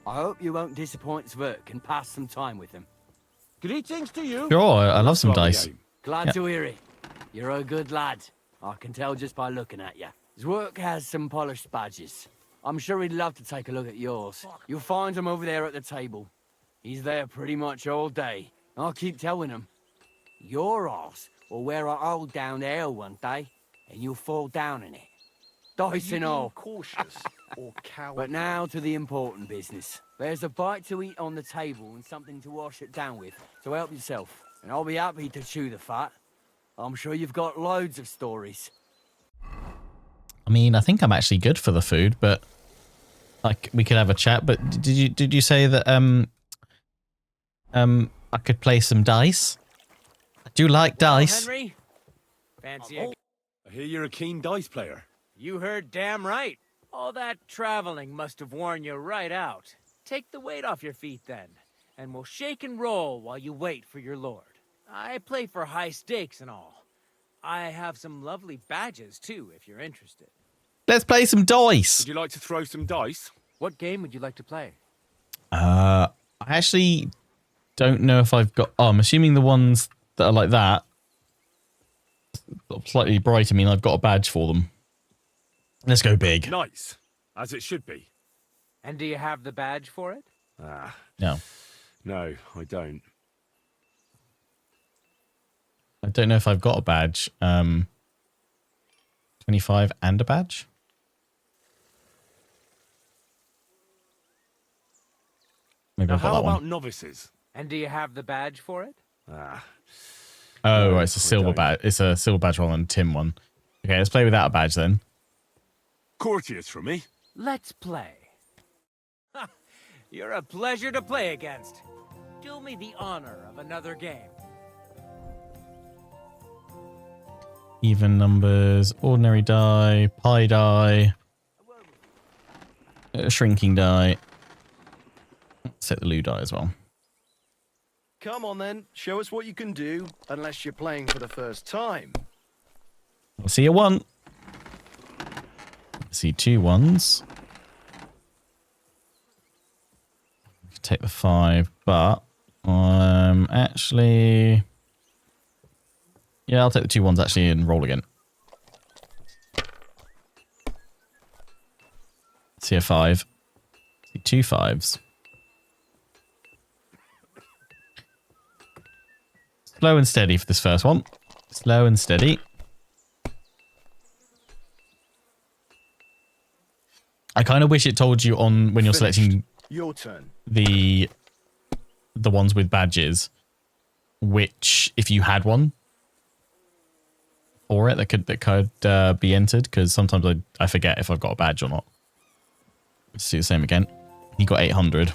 I hope you won't disappoint Sverk and pass some time with him. Greetings to you. Sure, I love some dice. Glad to hear it. You're a good lad. I can tell just by looking at you. Zwerk has some polished badges. I'm sure he'd love to take a look at yours. You'll find him over there at the table. He's there pretty much all day. I'll keep telling him. Your arse will wear a hole down there one day, and you'll fall down in it. Dice and all. Cautious or coward. But now to the important business. There's a bite to eat on the table and something to wash it down with, so help yourself. And I'll be happy to chew the fat. I'm sure you've got loads of stories. I mean, I think I'm actually good for the food, but like we could have a chat. But did you say that I could play some dice. I do like dice. Henry? Fancy a... I hear you're a keen dice player. You heard damn right. All that traveling must have worn you right out. Take the weight off your feet then, and we'll shake and roll while you wait for your lord. I play for high stakes and all. I have some lovely badges too, if you're interested. Let's play some dice. Would you like to throw some dice? What game would you like to play? I actually don't know if I've got... Oh, I'm assuming the ones that are like that, slightly brighter, mean I've got a badge for them. Let's go big. Nice. As it should be. And do you have the badge for it? Ah. No. No, I don't. I don't know if I've got a badge. 25 and a badge? Maybe Now, I've got how that about one. novices? And do you have the badge for it? Ah. Oh, No, right, it's a I silver don't. badge. It's a silver badge rather than a tin one. Okay, let's play without a badge then. Courtiers from me. Let's play. Ha! You're a pleasure to play against. Do me the honor of another game. Even numbers, ordinary die, pie die, shrinking die. Let's set the loo die as well. Come on then, show us what you can do, unless you're playing for the first time. I'll see a 1. I see 2 1s. Take the 5, but actually, yeah, I'll take the 2 1s actually and roll again. See a 5. See 2 5s. Slow and steady for this first one. Slow and steady. I kind of wish it told you on when you're selecting Your turn. the ones with badges, which if you had one for it that could be entered, because sometimes I forget if I've got a badge or not. Let's do the same again. You got 800.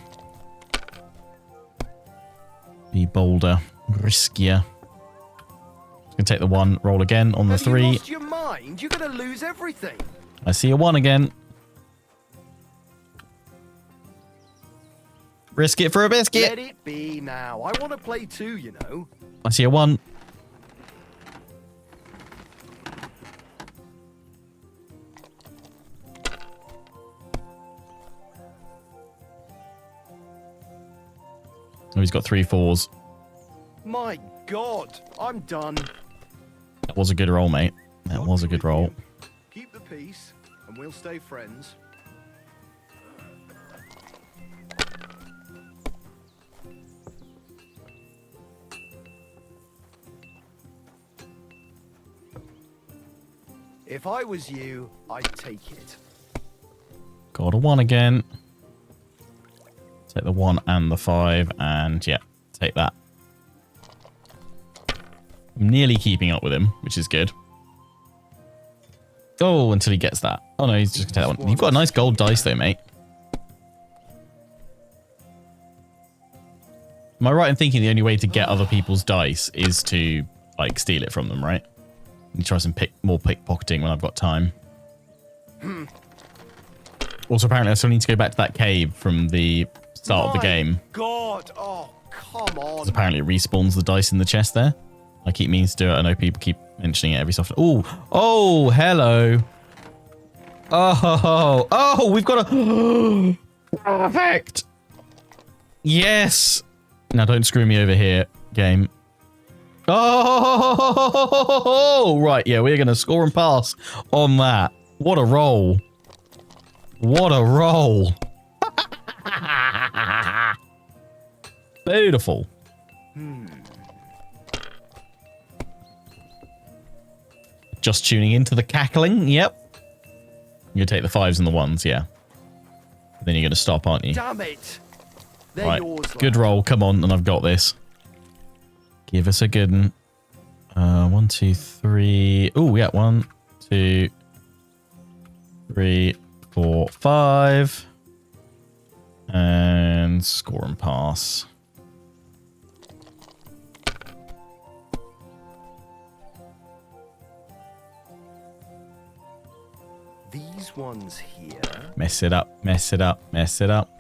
Be bolder, riskier. Gonna take the 1, roll again on the Have 3. you lost your mind? You're gonna lose everything. I see a 1 again. Risk it for a biscuit. Let it be now. I want to play too, you know. I see a 1. Oh, he's got 3 4s. My God, I'm done. That was a good roll, mate. That was a good roll. Keep the peace, and we'll stay friends. If I was you, I'd take it. Got a 1 again. Take the 1 and the 5, and yeah, take that. I'm nearly keeping up with him, which is good. Oh, until he gets that. Oh no, he's just gonna take that one. You've got a nice gold dice though, mate. Am I right in thinking the only way to get other people's dice is to, like, steal it from them, right? And try some more pickpocketing when I've got time. Also, apparently I still need to go back to that cave from the start of the game. God, oh, come on. Because apparently it respawns the dice in the chest there. I keep meaning to do it. I know people keep mentioning it every so often. Oh, hello. Oh, we've got a... Perfect. Yes. Now don't screw me over here, game. Oh, right. Yeah, we're going to score and pass on that. What a roll. What a roll. Beautiful. Just tuning into the cackling. Yep. You take the 5s and the 1s, yeah. Then you're going to stop, aren't you? Damn it. They're Right. yours, Good lad. roll. Come on, and I've got this. Give us a good one. 1, 2, 3. Oh, yeah. 1, 2, 3, 4, 5. And score and pass. This one's here. Mess it up, mess it up, mess it up.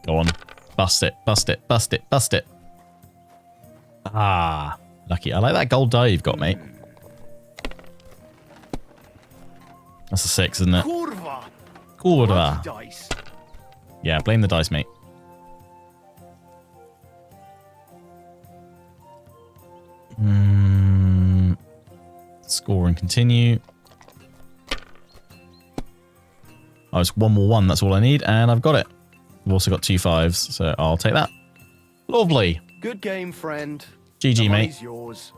Go on. Bust it, bust it, bust it, bust it. Ah, lucky. I like that gold die you've got, mate. That's a 6, isn't it? Kurva! Kurva. Dice. Yeah, blame the dice, mate. Score and continue. Oh, it's 1 more 1. That's all I need, and I've got it. I've also got 2 5s, so I'll take that. Lovely. Good game, friend. GG, The mate. money's yours.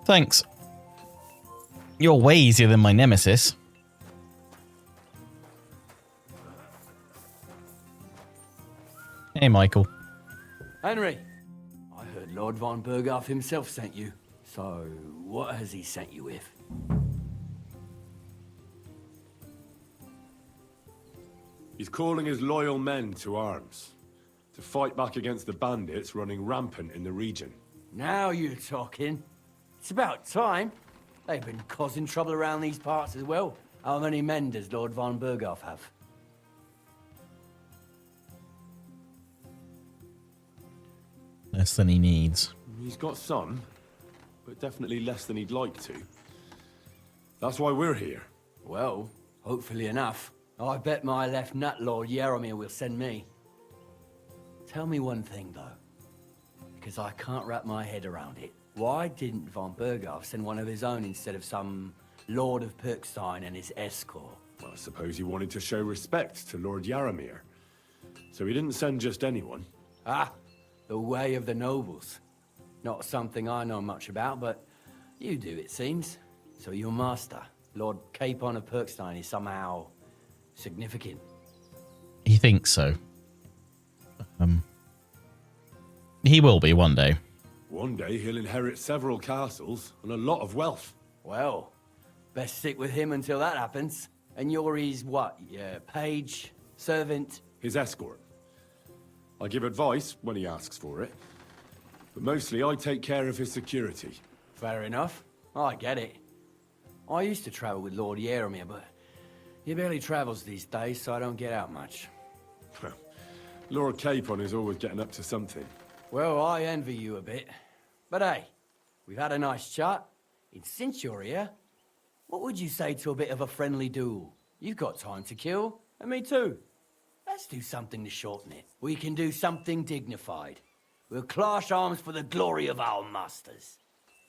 Thanks. You're way easier than my nemesis. Hey, Michael. Henry, I heard Lord von BERGOW himself sent you. So, what has he sent you with? He's calling his loyal men to arms, to fight back against the bandits running rampant in the region. Now you're talking. It's about time. They've been causing trouble around these parts as well. How many men does Lord von BERGOW have? Less than he needs. He's got some, but definitely less than he'd like to. That's why we're here. Well, hopefully enough. I bet my left nut Lord Yaromir will send me. Tell me one thing, though, because I can't wrap my head around it. Why didn't von BERGOW send one of his own instead of some Lord of Pirkstein and his escort? Well, I suppose he wanted to show respect to Lord Yaromir. So he didn't send just anyone. Ah, the way of the nobles. Not something I know much about, but you do, it seems. So your master, Lord Capon of Pirkstein, is somehow significant. He thinks so. He will be one day. One day he'll inherit several castles and a lot of wealth. Well, best stick with him until that happens. And you're his what? Page? Servant? His escort. I give advice when he asks for it, but mostly I take care of his security. Fair enough. I get it. I used to travel with Lord Yaromir, but he barely travels these days, so I don't get out much. Lord Capon is always getting up to something. Well, I envy you a bit. But hey, we've had a nice chat. And since you're here, what would you say to a bit of a friendly duel? You've got time to kill, and me too. Let's do something to shorten it. We can do something dignified. We'll clash arms for the glory of our masters.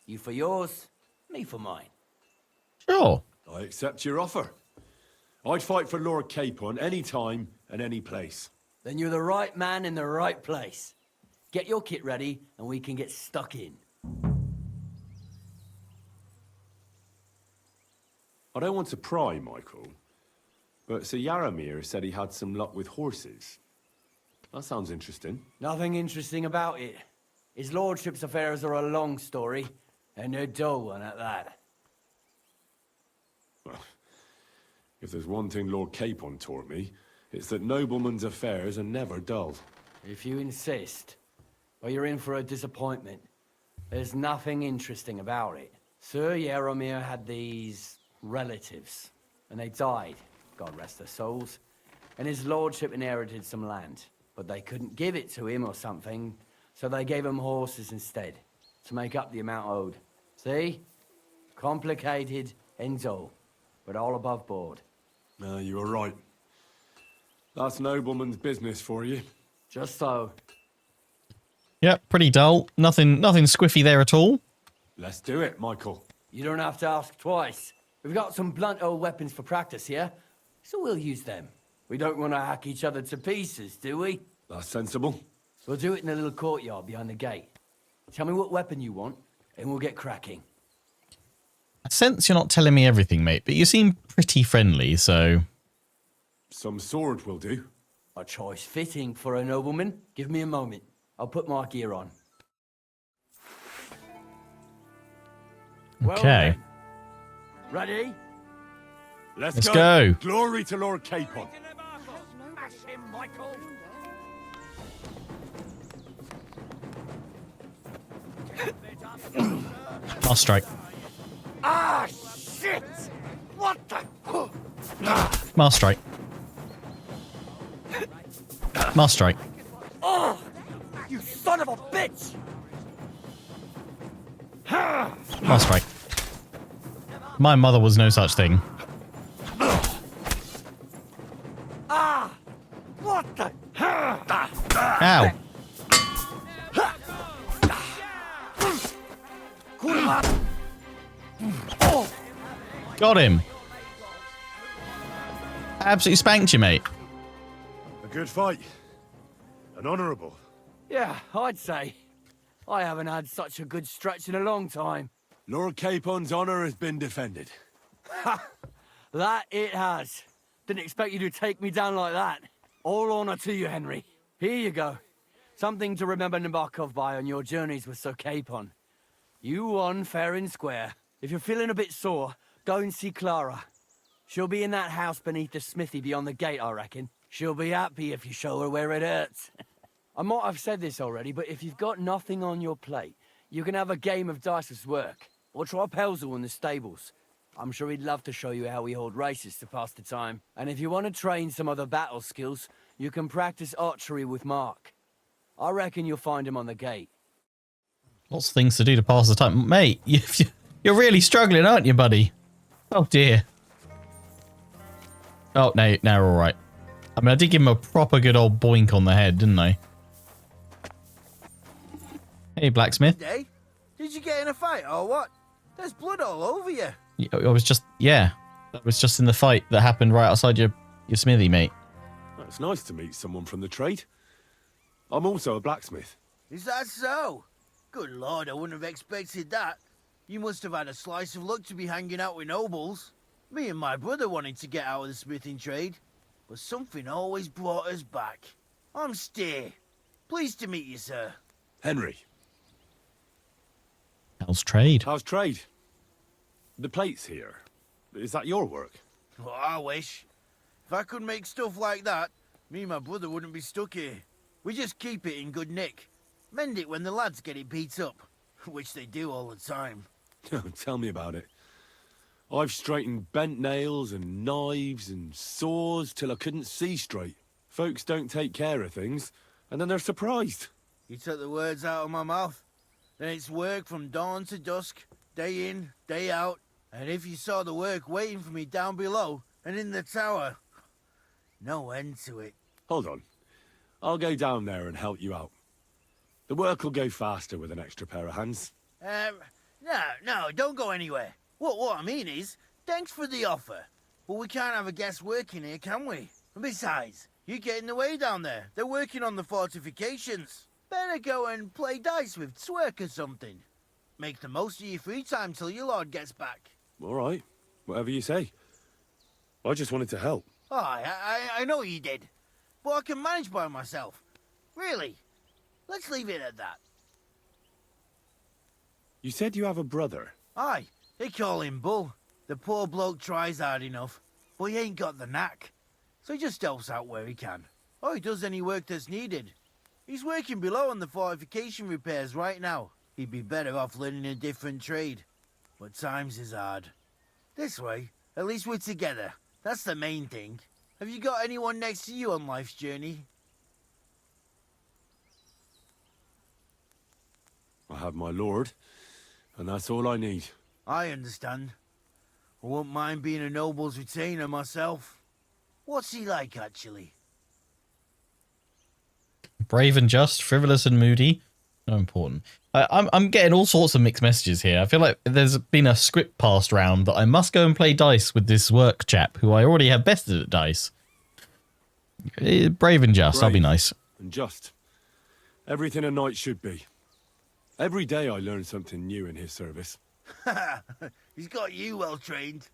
You for yours, me for mine. Sure. I accept your offer. I'd fight for Lord Capon any time and any place. Then you're the right man in the right place. Get your kit ready, and we can get stuck in. I don't want to pry, Michael, but Sir Yaromir said he had some luck with horses. That sounds interesting. Nothing interesting about it. His lordship's affairs are a long story, and a dull one at that. Well, if there's one thing Lord Capon taught me, it's that noblemen's affairs are never dull. If you insist, well, you're in for a disappointment. There's nothing interesting about it. Sir Yaromir had these relatives, and they died, God rest their souls, and his lordship inherited some land. But they couldn't give it to him or something, so they gave him horses instead, to make up the amount owed. See? Complicated and dull, but all above board. You were right. That's nobleman's business for you. Just so. Yep, pretty dull. Nothing squiffy there at all. Let's do it, Michael. You don't have to ask twice. We've got some blunt old weapons for practice here, so we'll use them. We don't want to hack each other to pieces, do we? That's sensible. We'll do it in the little courtyard behind the gate. Tell me what weapon you want, and we'll get cracking. I sense you're not telling me everything, mate, but you seem pretty friendly, so... Some sword will do. A choice fitting for a nobleman. Give me a moment. I'll put my gear on. Okay. Well, ready? Let's go. Glory to Lord Capon. Smash him, Michael! I'll strike. Ah, shit! What the? Mast strike. Mast strike. Oh, you son of a bitch! Mast strike. My mother was no such thing. Ah! What the? Ow. Got him. Absolutely spanked you, mate. A good fight. An honourable. Yeah, I'd say. I haven't had such a good stretch in a long time. Lord Capon's honour has been defended. Ha! That it has. Didn't expect you to take me down like that. All honour to you, Henry. Here you go. Something to remember Nebakov by on your journeys with Sir Capon. You won fair and square. If you're feeling a bit sore, go and see Clara. She'll be in that house beneath the smithy beyond the gate, I reckon. She'll be happy if you show her where it hurts. I might have said this already, but if you've got nothing on your plate, you can have a game of dice's work. Or try Pelzel in the stables. I'm sure he'd love to show you how we hold races to pass the time. And if you want to train some other battle skills, you can practice archery with Mark. I reckon you'll find him on the gate. Lots of things to do to pass the time. Mate, you're really struggling, aren't you, buddy? Oh, dear. Oh, no, now we're all right. I mean, I did give him a proper good old boink on the head, didn't I? Hey, blacksmith. Hey, did you get in a fight or what? There's blood all over you. I was just, yeah. That was just in the fight that happened right outside your smithy, mate. It's nice to meet someone from the trade. I'm also a blacksmith. Is that so? Good lord, I wouldn't have expected that. You must have had a slice of luck to be hanging out with nobles. Me and my brother wanted to get out of the smithing trade, but something always brought us back. I'm Steer. Pleased to meet you, sir. Henry. How's trade? How's trade? The plates here. Is that your work? Well, I wish. If I could make stuff like that, me and my brother wouldn't be stuck here. We just keep it in good nick. Mend it when the lads get it beat up, which they do all the time. Tell me about it. I've straightened bent nails and knives and saws till I couldn't see straight. Folks don't take care of things, and then they're surprised. You took the words out of my mouth. Then it's work from dawn to dusk, day in, day out. And if you saw the work waiting for me down below and in the tower, no end to it. Hold on. I'll go down there and help you out. The work will go faster with an extra pair of hands. No, don't go anywhere. What I mean is, thanks for the offer. But we can't have a guest working here, can we? And besides, you get in the way down there. They're working on the fortifications. Better go and play dice with Twerk or something. Make the most of your free time till your lord gets back. All right. Whatever you say. I just wanted to help. Oh, I know you did. But I can manage by myself. Really. Let's leave it at that. You said you have a brother. Aye, they call him Bull. The poor bloke tries hard enough, but he ain't got the knack. So he just helps out where he can. Or he does any work that's needed. He's working below on the fortification repairs right now. He'd be better off learning a different trade. But times is hard. This way, at least we're together. That's the main thing. Have you got anyone next to you on life's journey? I have my lord, and that's all I need. I understand. I wouldn't mind being a noble's retainer myself. What's he like, actually? Brave and just, frivolous and moody. No important. I'm getting all sorts of mixed messages here. I feel like there's been a script passed round that I must go and play dice with this work chap who I already have bested at dice. Brave and just, that'll be nice. And just. Everything a knight should be. Every day I learn something new in his service. He's got you well trained.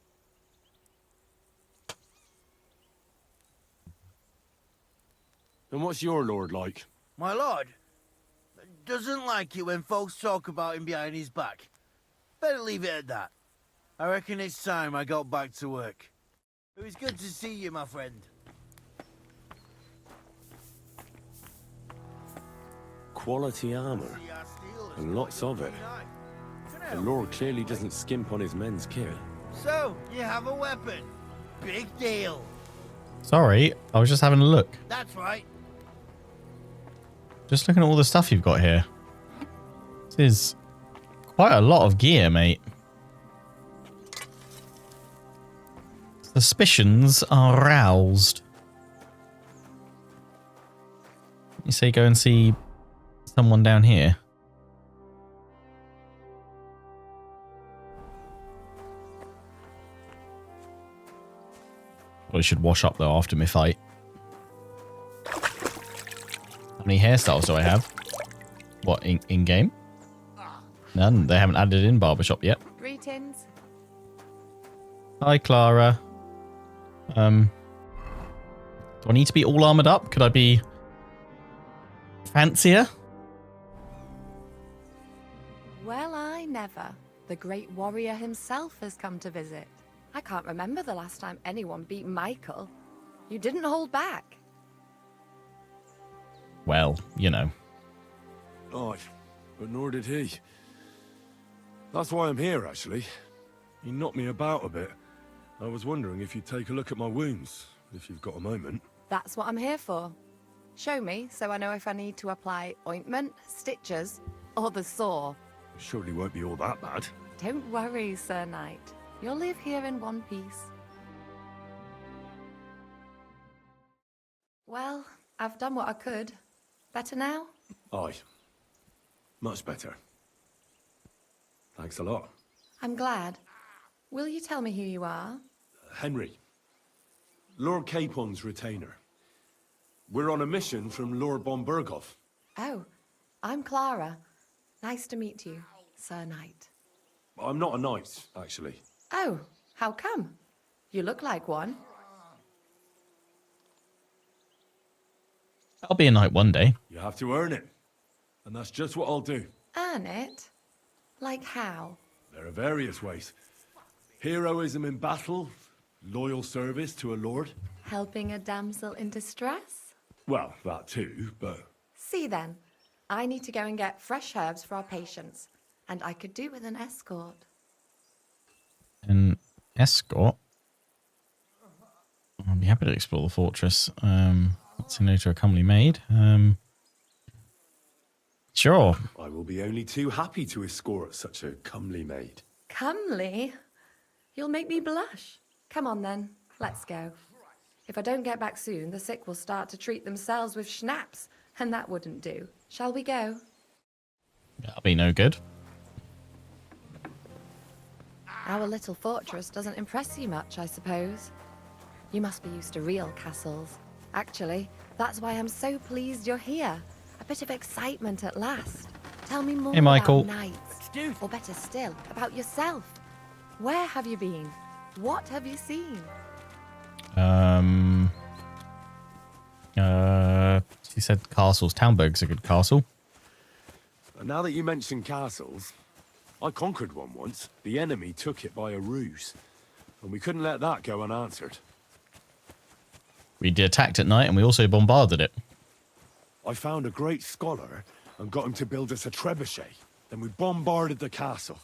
And what's your lord like? My lord doesn't like it when folks talk about him behind his back. Better leave it at that. I reckon it's time I got back to work. It was good to see you, my friend. Quality armor. And lots of it. The Lord clearly doesn't skimp on his men's kit. So, you have a weapon. Big deal. Sorry, I was just having a look. That's right. Just looking at all the stuff you've got here. This is quite a lot of gear, mate. Suspicions are roused. You say go and see someone down here. Probably should wash up though after my fight. How many hairstyles do I have? What, in game? None. They haven't added in barbershop yet. Greetings. Hi, Clara. Do I need to be all armored up? Could I be fancier? Well, I never. The great warrior himself has come to visit. I can't remember the last time anyone beat Michael. You didn't hold back. Well, you know. Oh, but nor did he. That's why I'm here, actually. He knocked me about a bit. I was wondering if you'd take a look at my wounds, if you've got a moment. That's what I'm here for. Show me so I know if I need to apply ointment, stitches, or the saw. Surely won't be all that bad. Don't worry, Sir Knight. You'll live here in one piece. Well, I've done what I could. Better now? Aye. Much better. Thanks a lot. I'm glad. Will you tell me who you are? Henry. Lord Capon's retainer. We're on a mission from Lord von BERGOW. Oh, I'm Clara. Nice to meet you, Sir Knight. I'm not a knight, actually. Oh, how come? You look like one. I'll be a knight one day. You have to earn it. And that's just what I'll do. Earn it? Like how? There are various ways. Heroism in battle, loyal service to a lord. Helping a damsel in distress? Well, that too, but... See then, I need to go and get fresh herbs for our patients, and I could do with an escort. An escort? I'll be happy to explore the fortress. What's no to a comely maid? Sure. I will be only too happy to escort such a comely maid. Comely? You'll make me blush. Come on then, let's go. If I don't get back soon, the sick will start to treat themselves with schnapps, and that wouldn't do. Shall we go? That'll be no good. Our little fortress doesn't impress you much, I suppose. You must be used to real castles. Actually, that's why I'm so pleased you're here. A bit of excitement at last. Tell me more Hey, Michael. about knights. Or better still, about yourself. Where have you been? What have you seen? She said castles. Townburg's a good castle. Now that you mention castles, I conquered one once. The enemy took it by a ruse. And we couldn't let that go unanswered. We attacked at night and we also bombarded it. I found a great scholar and got him to build us a trebuchet. Then we bombarded the castle.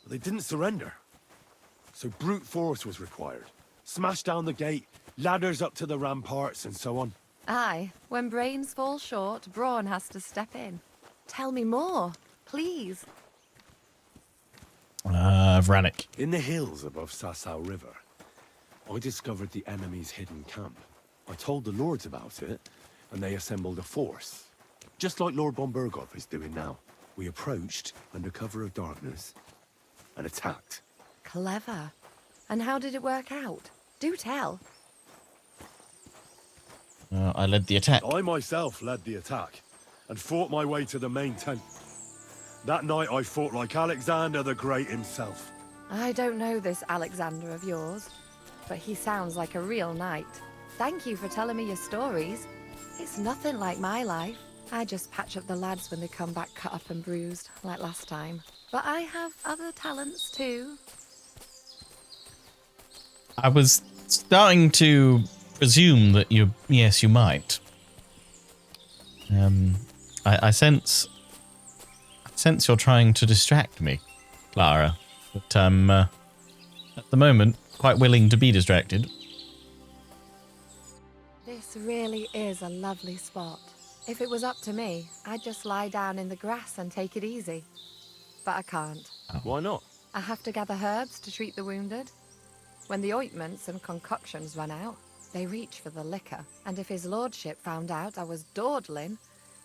But they didn't surrender. So brute force was required. Smash down the gate, ladders up to the ramparts, and so on. Aye, when brains fall short, brawn has to step in. Tell me more, please. Vranik. In the hills above Sasau River, I discovered the enemy's hidden camp. I told the lords about it, and they assembled a force. Just like Lord von BERGOW is doing now. We approached under cover of darkness and attacked. Clever. And how did it work out? Do tell. I led the attack. I myself led the attack and fought my way to the main tent. That night I fought like Alexander the Great himself. I don't know this Alexander of yours, but he sounds like a real knight. Thank you for telling me your stories. It's nothing like my life. I just patch up the lads when they come back cut up and bruised, like last time. But I have other talents too. I was starting to presume that yes, you might. I sense you're trying to distract me. Clara. But at the moment, quite willing to be distracted. This really is a lovely spot. If it was up to me, I'd just lie down in the grass and take it easy. But I can't. Why not? I have to gather herbs to treat the wounded. When the ointments and concoctions run out, they reach for the liquor. And if his lordship found out I was dawdling,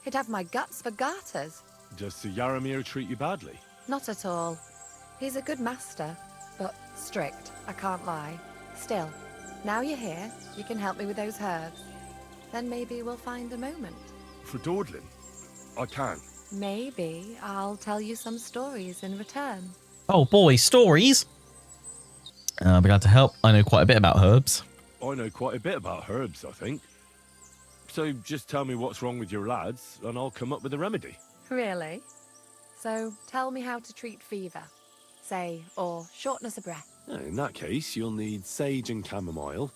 he'd have my guts for garters. Does Sir Yaramir treat you badly? Not at all. He's a good master, but strict, I can't lie. Still, now you're here, you can help me with those herbs. Then maybe we'll find a moment. For dawdling? I can. Maybe I'll tell you some stories in return. Oh boy, stories! I'll be glad to help. I know quite a bit about herbs. I know quite a bit about herbs, I think. So just tell me what's wrong with your lads, and I'll come up with a remedy. Really? So tell me how to treat fever, say, or shortness of breath. In that case, you'll need sage and chamomile,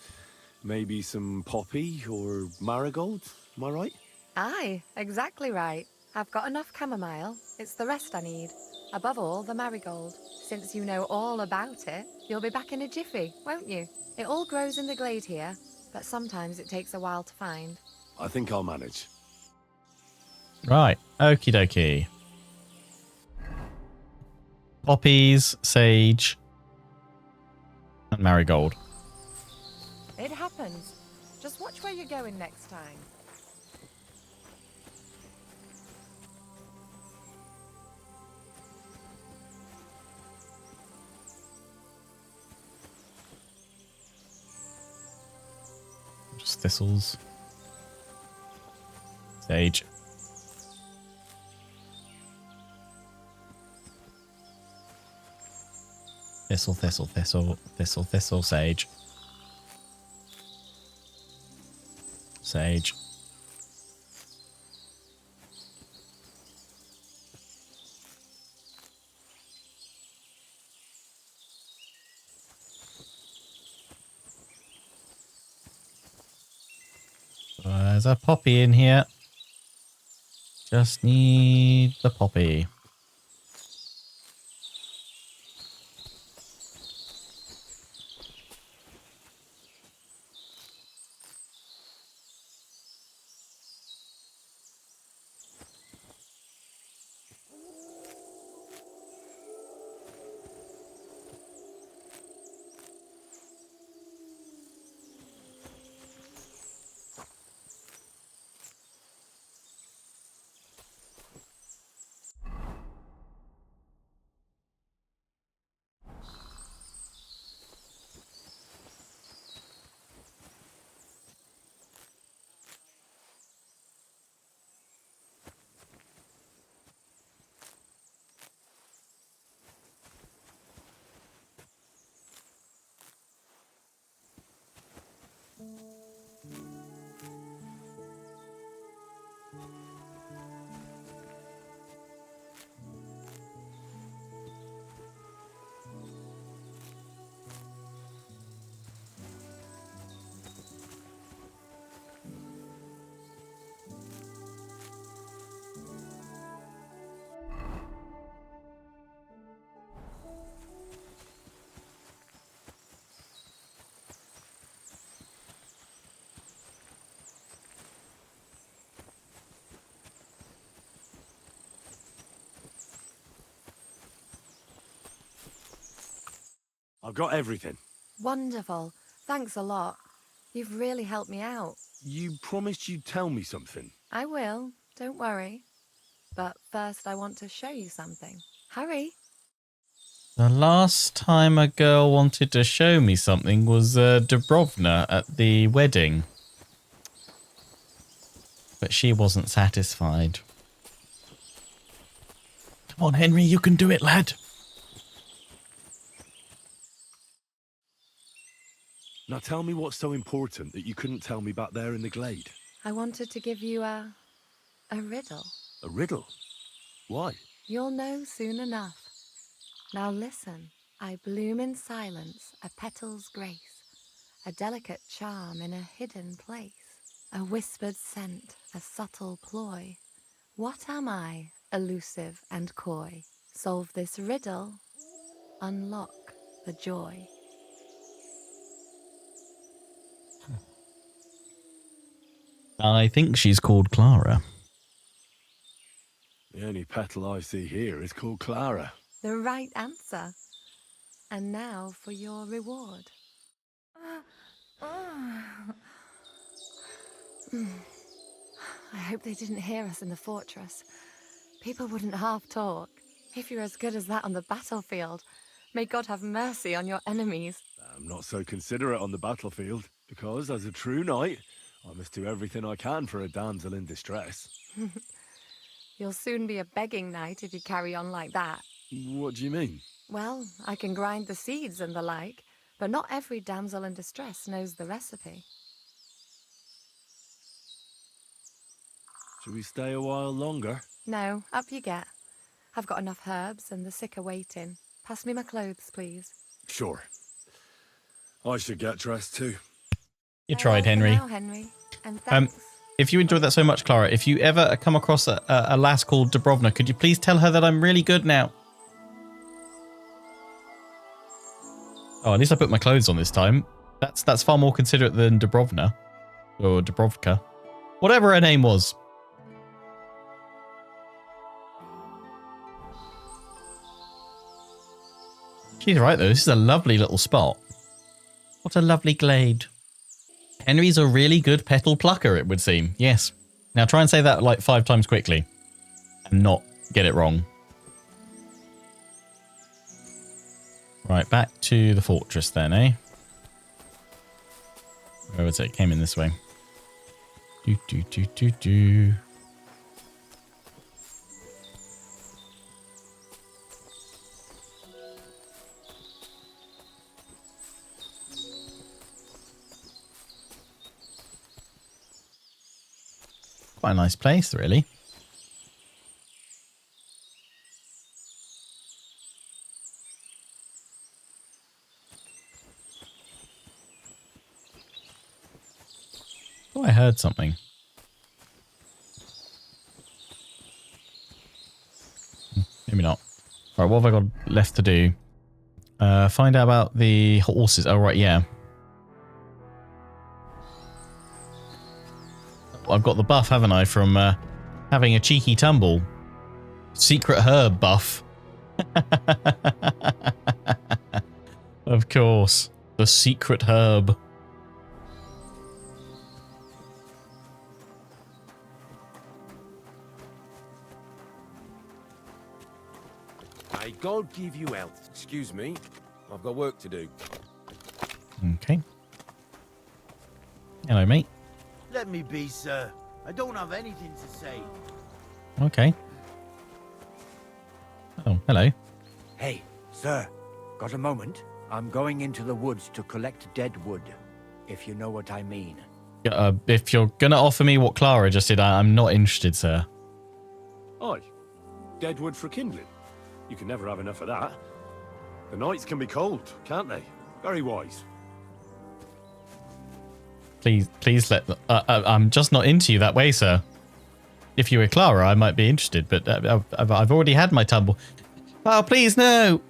maybe some poppy or marigold, am I right? Aye, exactly right. I've got enough chamomile. It's the rest I need. Above all, the marigold. Since you know all about it, you'll be back in a jiffy, won't you? It all grows in the glade here, but sometimes it takes a while to find. I think I'll manage. Right, okie dokie. Poppies, sage, and marigold. It happens. Just watch where you're going next time. Just thistles. Sage. Thistle, thistle, thistle, thistle, thistle, sage. Sage. There's a poppy in here. Just need the poppy. I've got everything. Wonderful. Thanks a lot. You've really helped me out. You promised you'd tell me something. I will. Don't worry. But first I want to show you something. Hurry. The last time a girl wanted to show me something was Dubrovna at the wedding. But she wasn't satisfied. Come on, Henry, you can do it, lad. Now tell me what's so important that you couldn't tell me back there in the glade. I wanted to give you a riddle. A riddle? Why? You'll know soon enough. Now listen. I bloom in silence, a petal's grace, a delicate charm in a hidden place, a whispered scent, a subtle ploy. What am I, elusive and coy? Solve this riddle, unlock the joy. I think she's called Clara. The only petal I see here is called Clara. The right answer. And now for your reward. I hope they didn't hear us in the fortress. People wouldn't half talk. If you're as good as that on the battlefield, may God have mercy on your enemies. I'm not so considerate on the battlefield, because as a true knight, I must do everything I can for a damsel in distress. You'll soon be a begging knight if you carry on like that. What do you mean? Well, I can grind the seeds and the like, but not every damsel in distress knows the recipe. Should we stay a while longer? No, up you get. I've got enough herbs and the sick are waiting. Pass me my clothes, please. Sure. I should get dressed too. You tried, Henry. Now, Henry. And thanks. If you enjoyed that so much, Clara, if you ever come across a lass called Dubrovna, could you please tell her that I'm really good now? Oh, at least I put my clothes on this time. That's far more considerate than Dubrovna. Or Dubrovka. Whatever her name was. She's right, though. This is a lovely little spot. What a lovely glade. Henry's a really good petal plucker, it would seem. Yes. Now try and say that like 5 times quickly. And not get it wrong. Right, back to the fortress then, eh? Where was it? It came in this way. Do. Quite a nice place, really. Oh, I heard something. Maybe not. Right, what have I got left to do? Find out about the horses. Oh, right, yeah. I've got the buff, haven't I, from having a cheeky tumble. Secret herb buff. Of course. The secret herb. I can't give you help. Excuse me. I've got work to do. Okay. Hello, mate. Let me be, sir. I don't have anything to say. Okay. Oh, hello. Hey, sir. Got a moment? I'm going into the woods to collect dead wood, if you know what I mean. If you're going to offer me what Clara just did, I'm not interested, sir. Aye. Dead wood for kindling. You can never have enough of that. The nights can be cold, can't they? Very wise. Please let... I'm just not into you that way, sir. If you were Clara, I might be interested, but I've already had my tumble. Oh, please, no!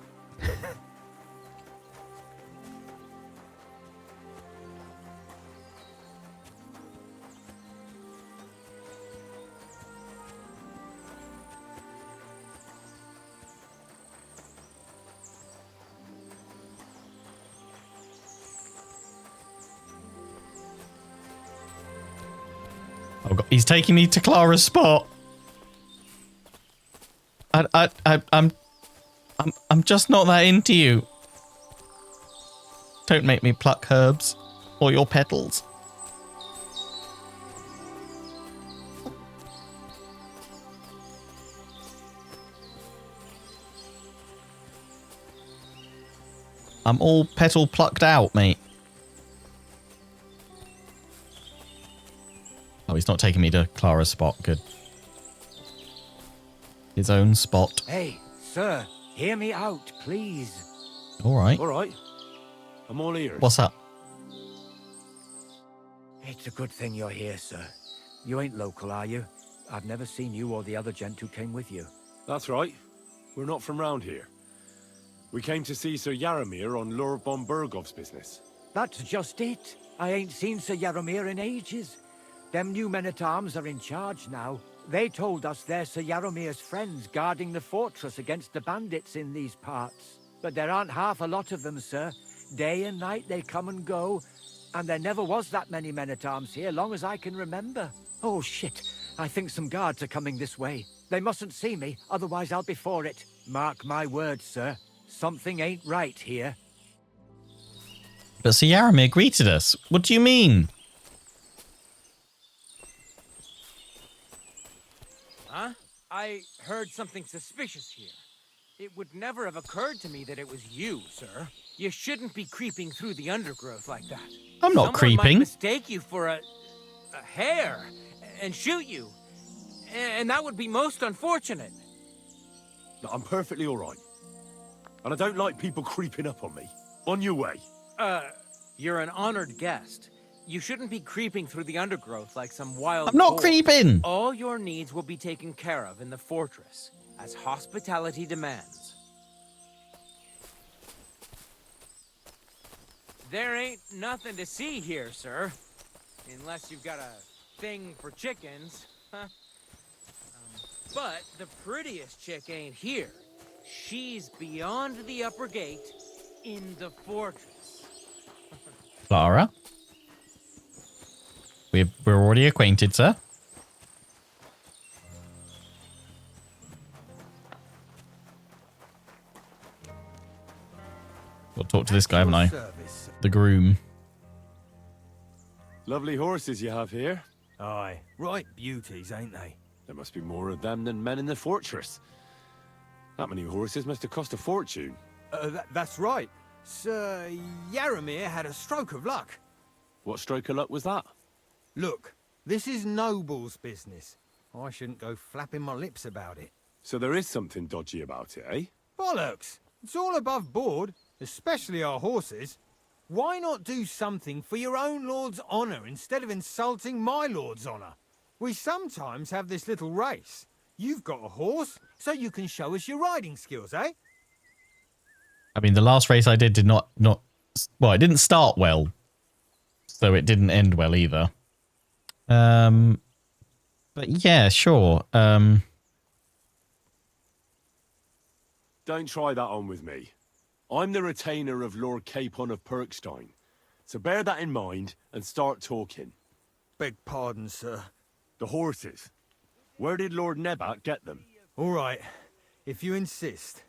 Oh God, he's taking me to Clara's spot. I'm just not that into you. Don't make me pluck herbs or your petals. I'm all petal plucked out, mate. Oh, he's not taking me to Clara's spot. Good. His own spot. Hey, sir, hear me out, please. All right. All right. I'm all ears. What's up? It's a good thing you're here, sir. You ain't local, are you? I've never seen you or the other gent who came with you. That's right. We're not from round here. We came to see Sir Yaramir on Lord von Bergov's business. That's just it. I ain't seen Sir Yaramir in ages. Them new men-at-arms are in charge now. They told us they're Sir Yaramir's friends guarding the fortress against the bandits in these parts. But there aren't half a lot of them, sir. Day and night they come and go, and there never was that many men-at-arms here, long as I can remember. Oh, shit. I think some guards are coming this way. They mustn't see me, otherwise I'll be for it. Mark my words, sir. Something ain't right here. But Sir Yaramir greeted us. What do you mean? Huh? I heard something suspicious here. It would never have occurred to me that it was you, sir. You shouldn't be creeping through the undergrowth like that. I'm not Someone creeping. might mistake you for a hare and shoot you. And that would be most unfortunate. No, I'm perfectly all right. And I don't like people creeping up on me. On your way. You're an honored guest. You shouldn't be creeping through the undergrowth like some wild I'm not boar. creeping. All your needs will be taken care of in the fortress, as hospitality demands. There ain't nothing to see here, sir. Unless you've got a thing for chickens. But the prettiest chick ain't here. She's beyond the upper gate in the fortress. Clara? We're already acquainted, sir. Got to talk to this guy, haven't I? The groom. Lovely horses you have here. Aye, right beauties, ain't they? There must be more of them than men in the fortress. That many horses must have cost a fortune. That's right. Sir Yaramir had a stroke of luck. What stroke of luck was that? Look, this is Noble's business. I shouldn't go flapping my lips about it. So there is something dodgy about it, eh? Bollocks! It's all above board, especially our horses. Why not do something for your own lord's honour instead of insulting my lord's honour? We sometimes have this little race. You've got a horse, so you can show us your riding skills, eh? I mean, the last race I did not well, it didn't start well, so it didn't end well either. But yeah, sure. Don't try that on with me. I'm the retainer of Lord Capon of Perkstein, so bear that in mind and start talking. Beg pardon, sir. The horses. Where did Lord Nebakov get them? All right, if you insist.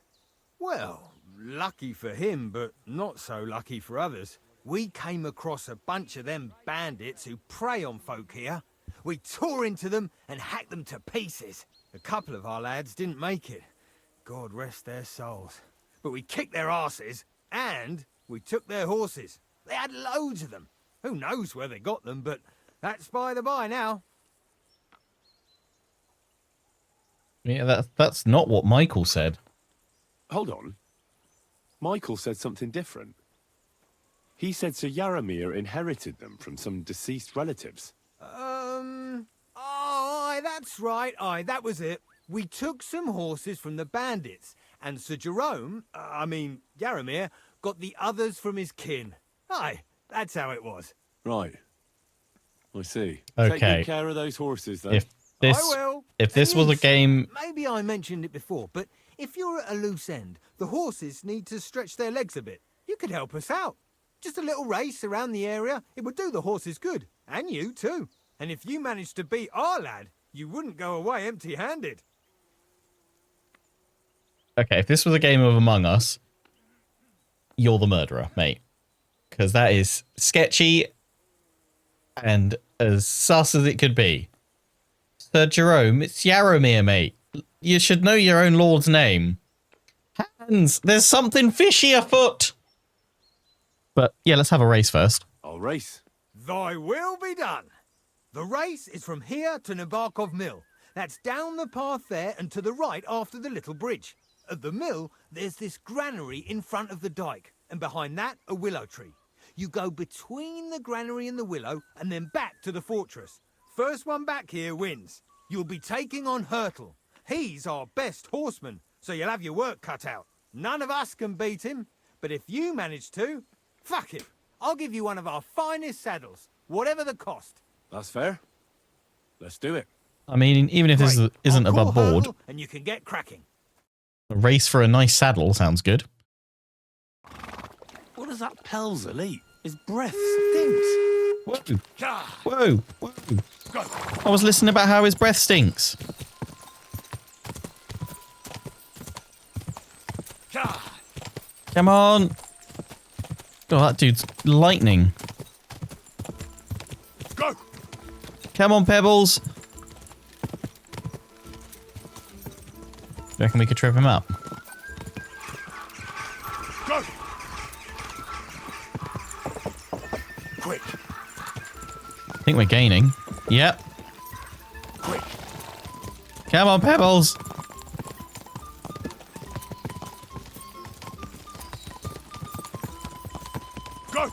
Well, lucky for him, but not so lucky for others. We came across a bunch of them bandits who prey on folk here. We tore into them and hacked them to pieces. A couple of our lads didn't make it. God rest their souls. But we kicked their asses, and we took their horses. They had loads of them. Who knows where they got them, but that's by the by now. Yeah, that's not what Michael said. Hold on. Michael said something different. He said Sir Yaramir inherited them from some deceased relatives. Aye, that's right. Aye, that was it. We took some horses from the bandits, and Sir Yaramir, got the others from his kin. Aye, that's how it was. Right. I see. Okay. Take good care of those horses, then. I will. If this was a game... Maybe I mentioned it before, but if you're at a loose end, the horses need to stretch their legs a bit. You could help us out. Just a little race around the area. It would do the horses good. And you, too. And if you managed to beat our lad, you wouldn't go away empty-handed. Okay, if this was a game of Among Us, you're the murderer, mate. Because that is sketchy and as sus as it could be. Sir Jerome, it's Yaramir, mate. You should know your own lord's name. Hans, there's something fishy afoot. But yeah, let's have a race first. I'll race. Thy will be done. The race is from here to Nebakov Mill. That's down the path there and to the right after the little bridge. At the mill, there's this granary in front of the dike, and behind that, a willow tree. You go between the granary and the willow, and then back to the fortress. First one back here wins. You'll be taking on Hurtle. He's our best horseman, so you'll have your work cut out. None of us can beat him, but if you manage to, fuck it. I'll give you one of our finest saddles, whatever the cost. That's fair. Let's do it. I mean, even if this isn't I'll above call board, Hurdle and you can get cracking. a race for a nice saddle sounds good. What does that Pelzer eat? His breath stinks. Whoa. Whoa. Whoa. I was listening about how his breath stinks. Come on. Oh, that dude's lightning. Go. Come on, Pebbles. You reckon we could trip him up? Go. Quick. I think we're gaining. Yep. Quick. Come on, Pebbles. Go.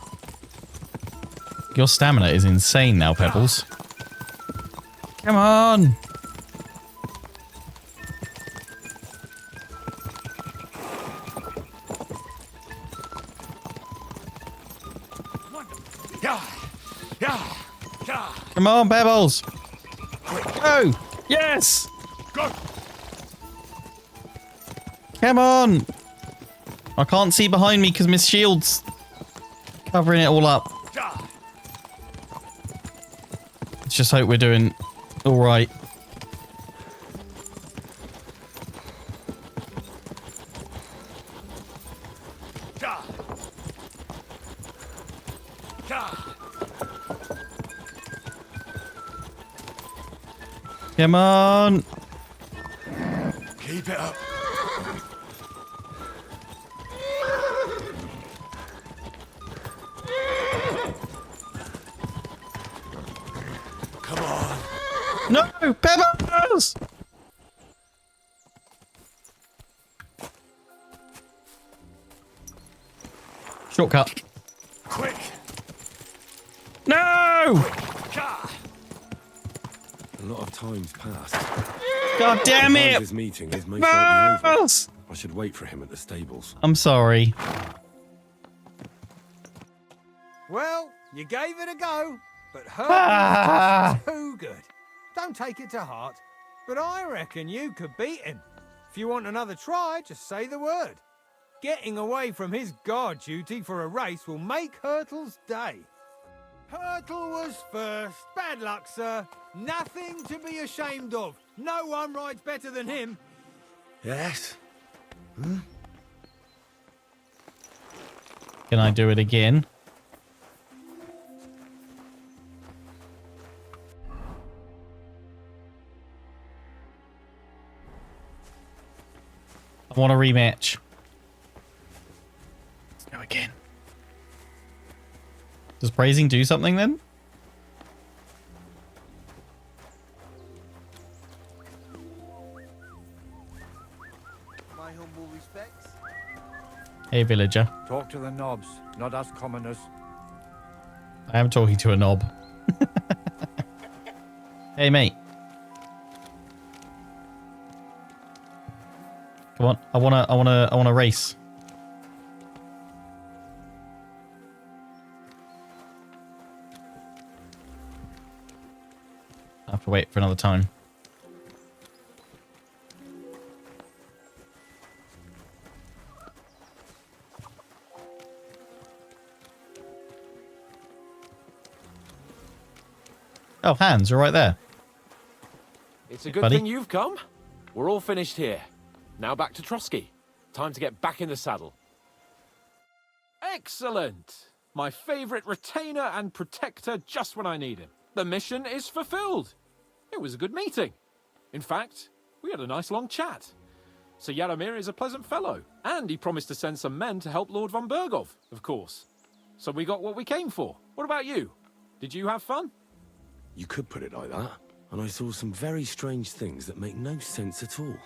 Your stamina is insane now, Pebbles. Come on. Come on, Pebbles. Go. Yes. Go. Come on. I can't see behind me because my shield's covering it all up. Let's just hope we're doing all right. Come on. Keep it up. Come on. No, Pebbles! Shortcut. Quick. No! A lot of time's passed. God damn it! His meeting is most likely over. Pebbles! I should wait for him at the stables. I'm sorry. Well, you gave it a go, but Hurdle's just too good. Don't take it to heart, but I reckon you could beat him. If you want another try, just say the word. Getting away from his guard duty for a race will make Hurtle's day. Hurtle was first. Bad luck, sir. Nothing to be ashamed of. No one rides better than him. Yes. Can I do it again? I want a rematch. Let's go again. Does praising do something then? My humble respects. Hey, villager. Talk to the knobs, not us commoners. I am talking to a knob. Hey, mate. Come on. I wanna race. I have to wait for another time. Oh, hands are right there. It's a good Buddy. thing you've come. We're all finished here. Now back to Trosky. Time to get back in the saddle. Excellent! My favourite retainer and protector just when I need him. The mission is fulfilled. It was a good meeting. In fact, we had a nice long chat. Sir Yaromir is a pleasant fellow, and he promised to send some men to help Lord von BERGOW, of course. So we got what we came for. What about you? Did you have fun? You could put it like that. And I saw some very strange things that make no sense at all.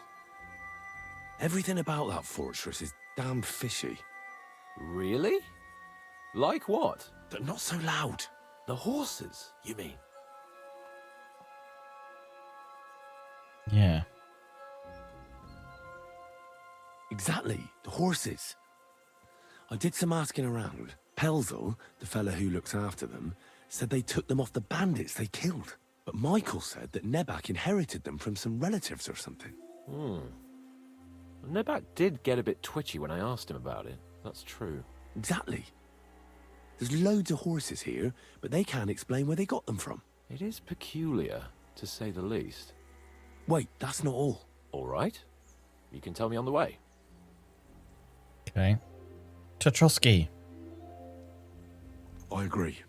Everything about that fortress is damn fishy. Really? Like what? But not so loud. The horses, you mean? Yeah. Exactly, the horses. I did some asking around. Pelzel, the fella who looks after them, said they took them off the bandits they killed. But Michael said that Nebak inherited them from some relatives or something. Nebak did get a bit twitchy when I asked him about it. That's true. Exactly. There's loads of horses here, but they can't explain where they got them from. It is peculiar, to say the least. Wait, that's not all. All right. You can tell me on the way. Okay. To Trosky. I agree.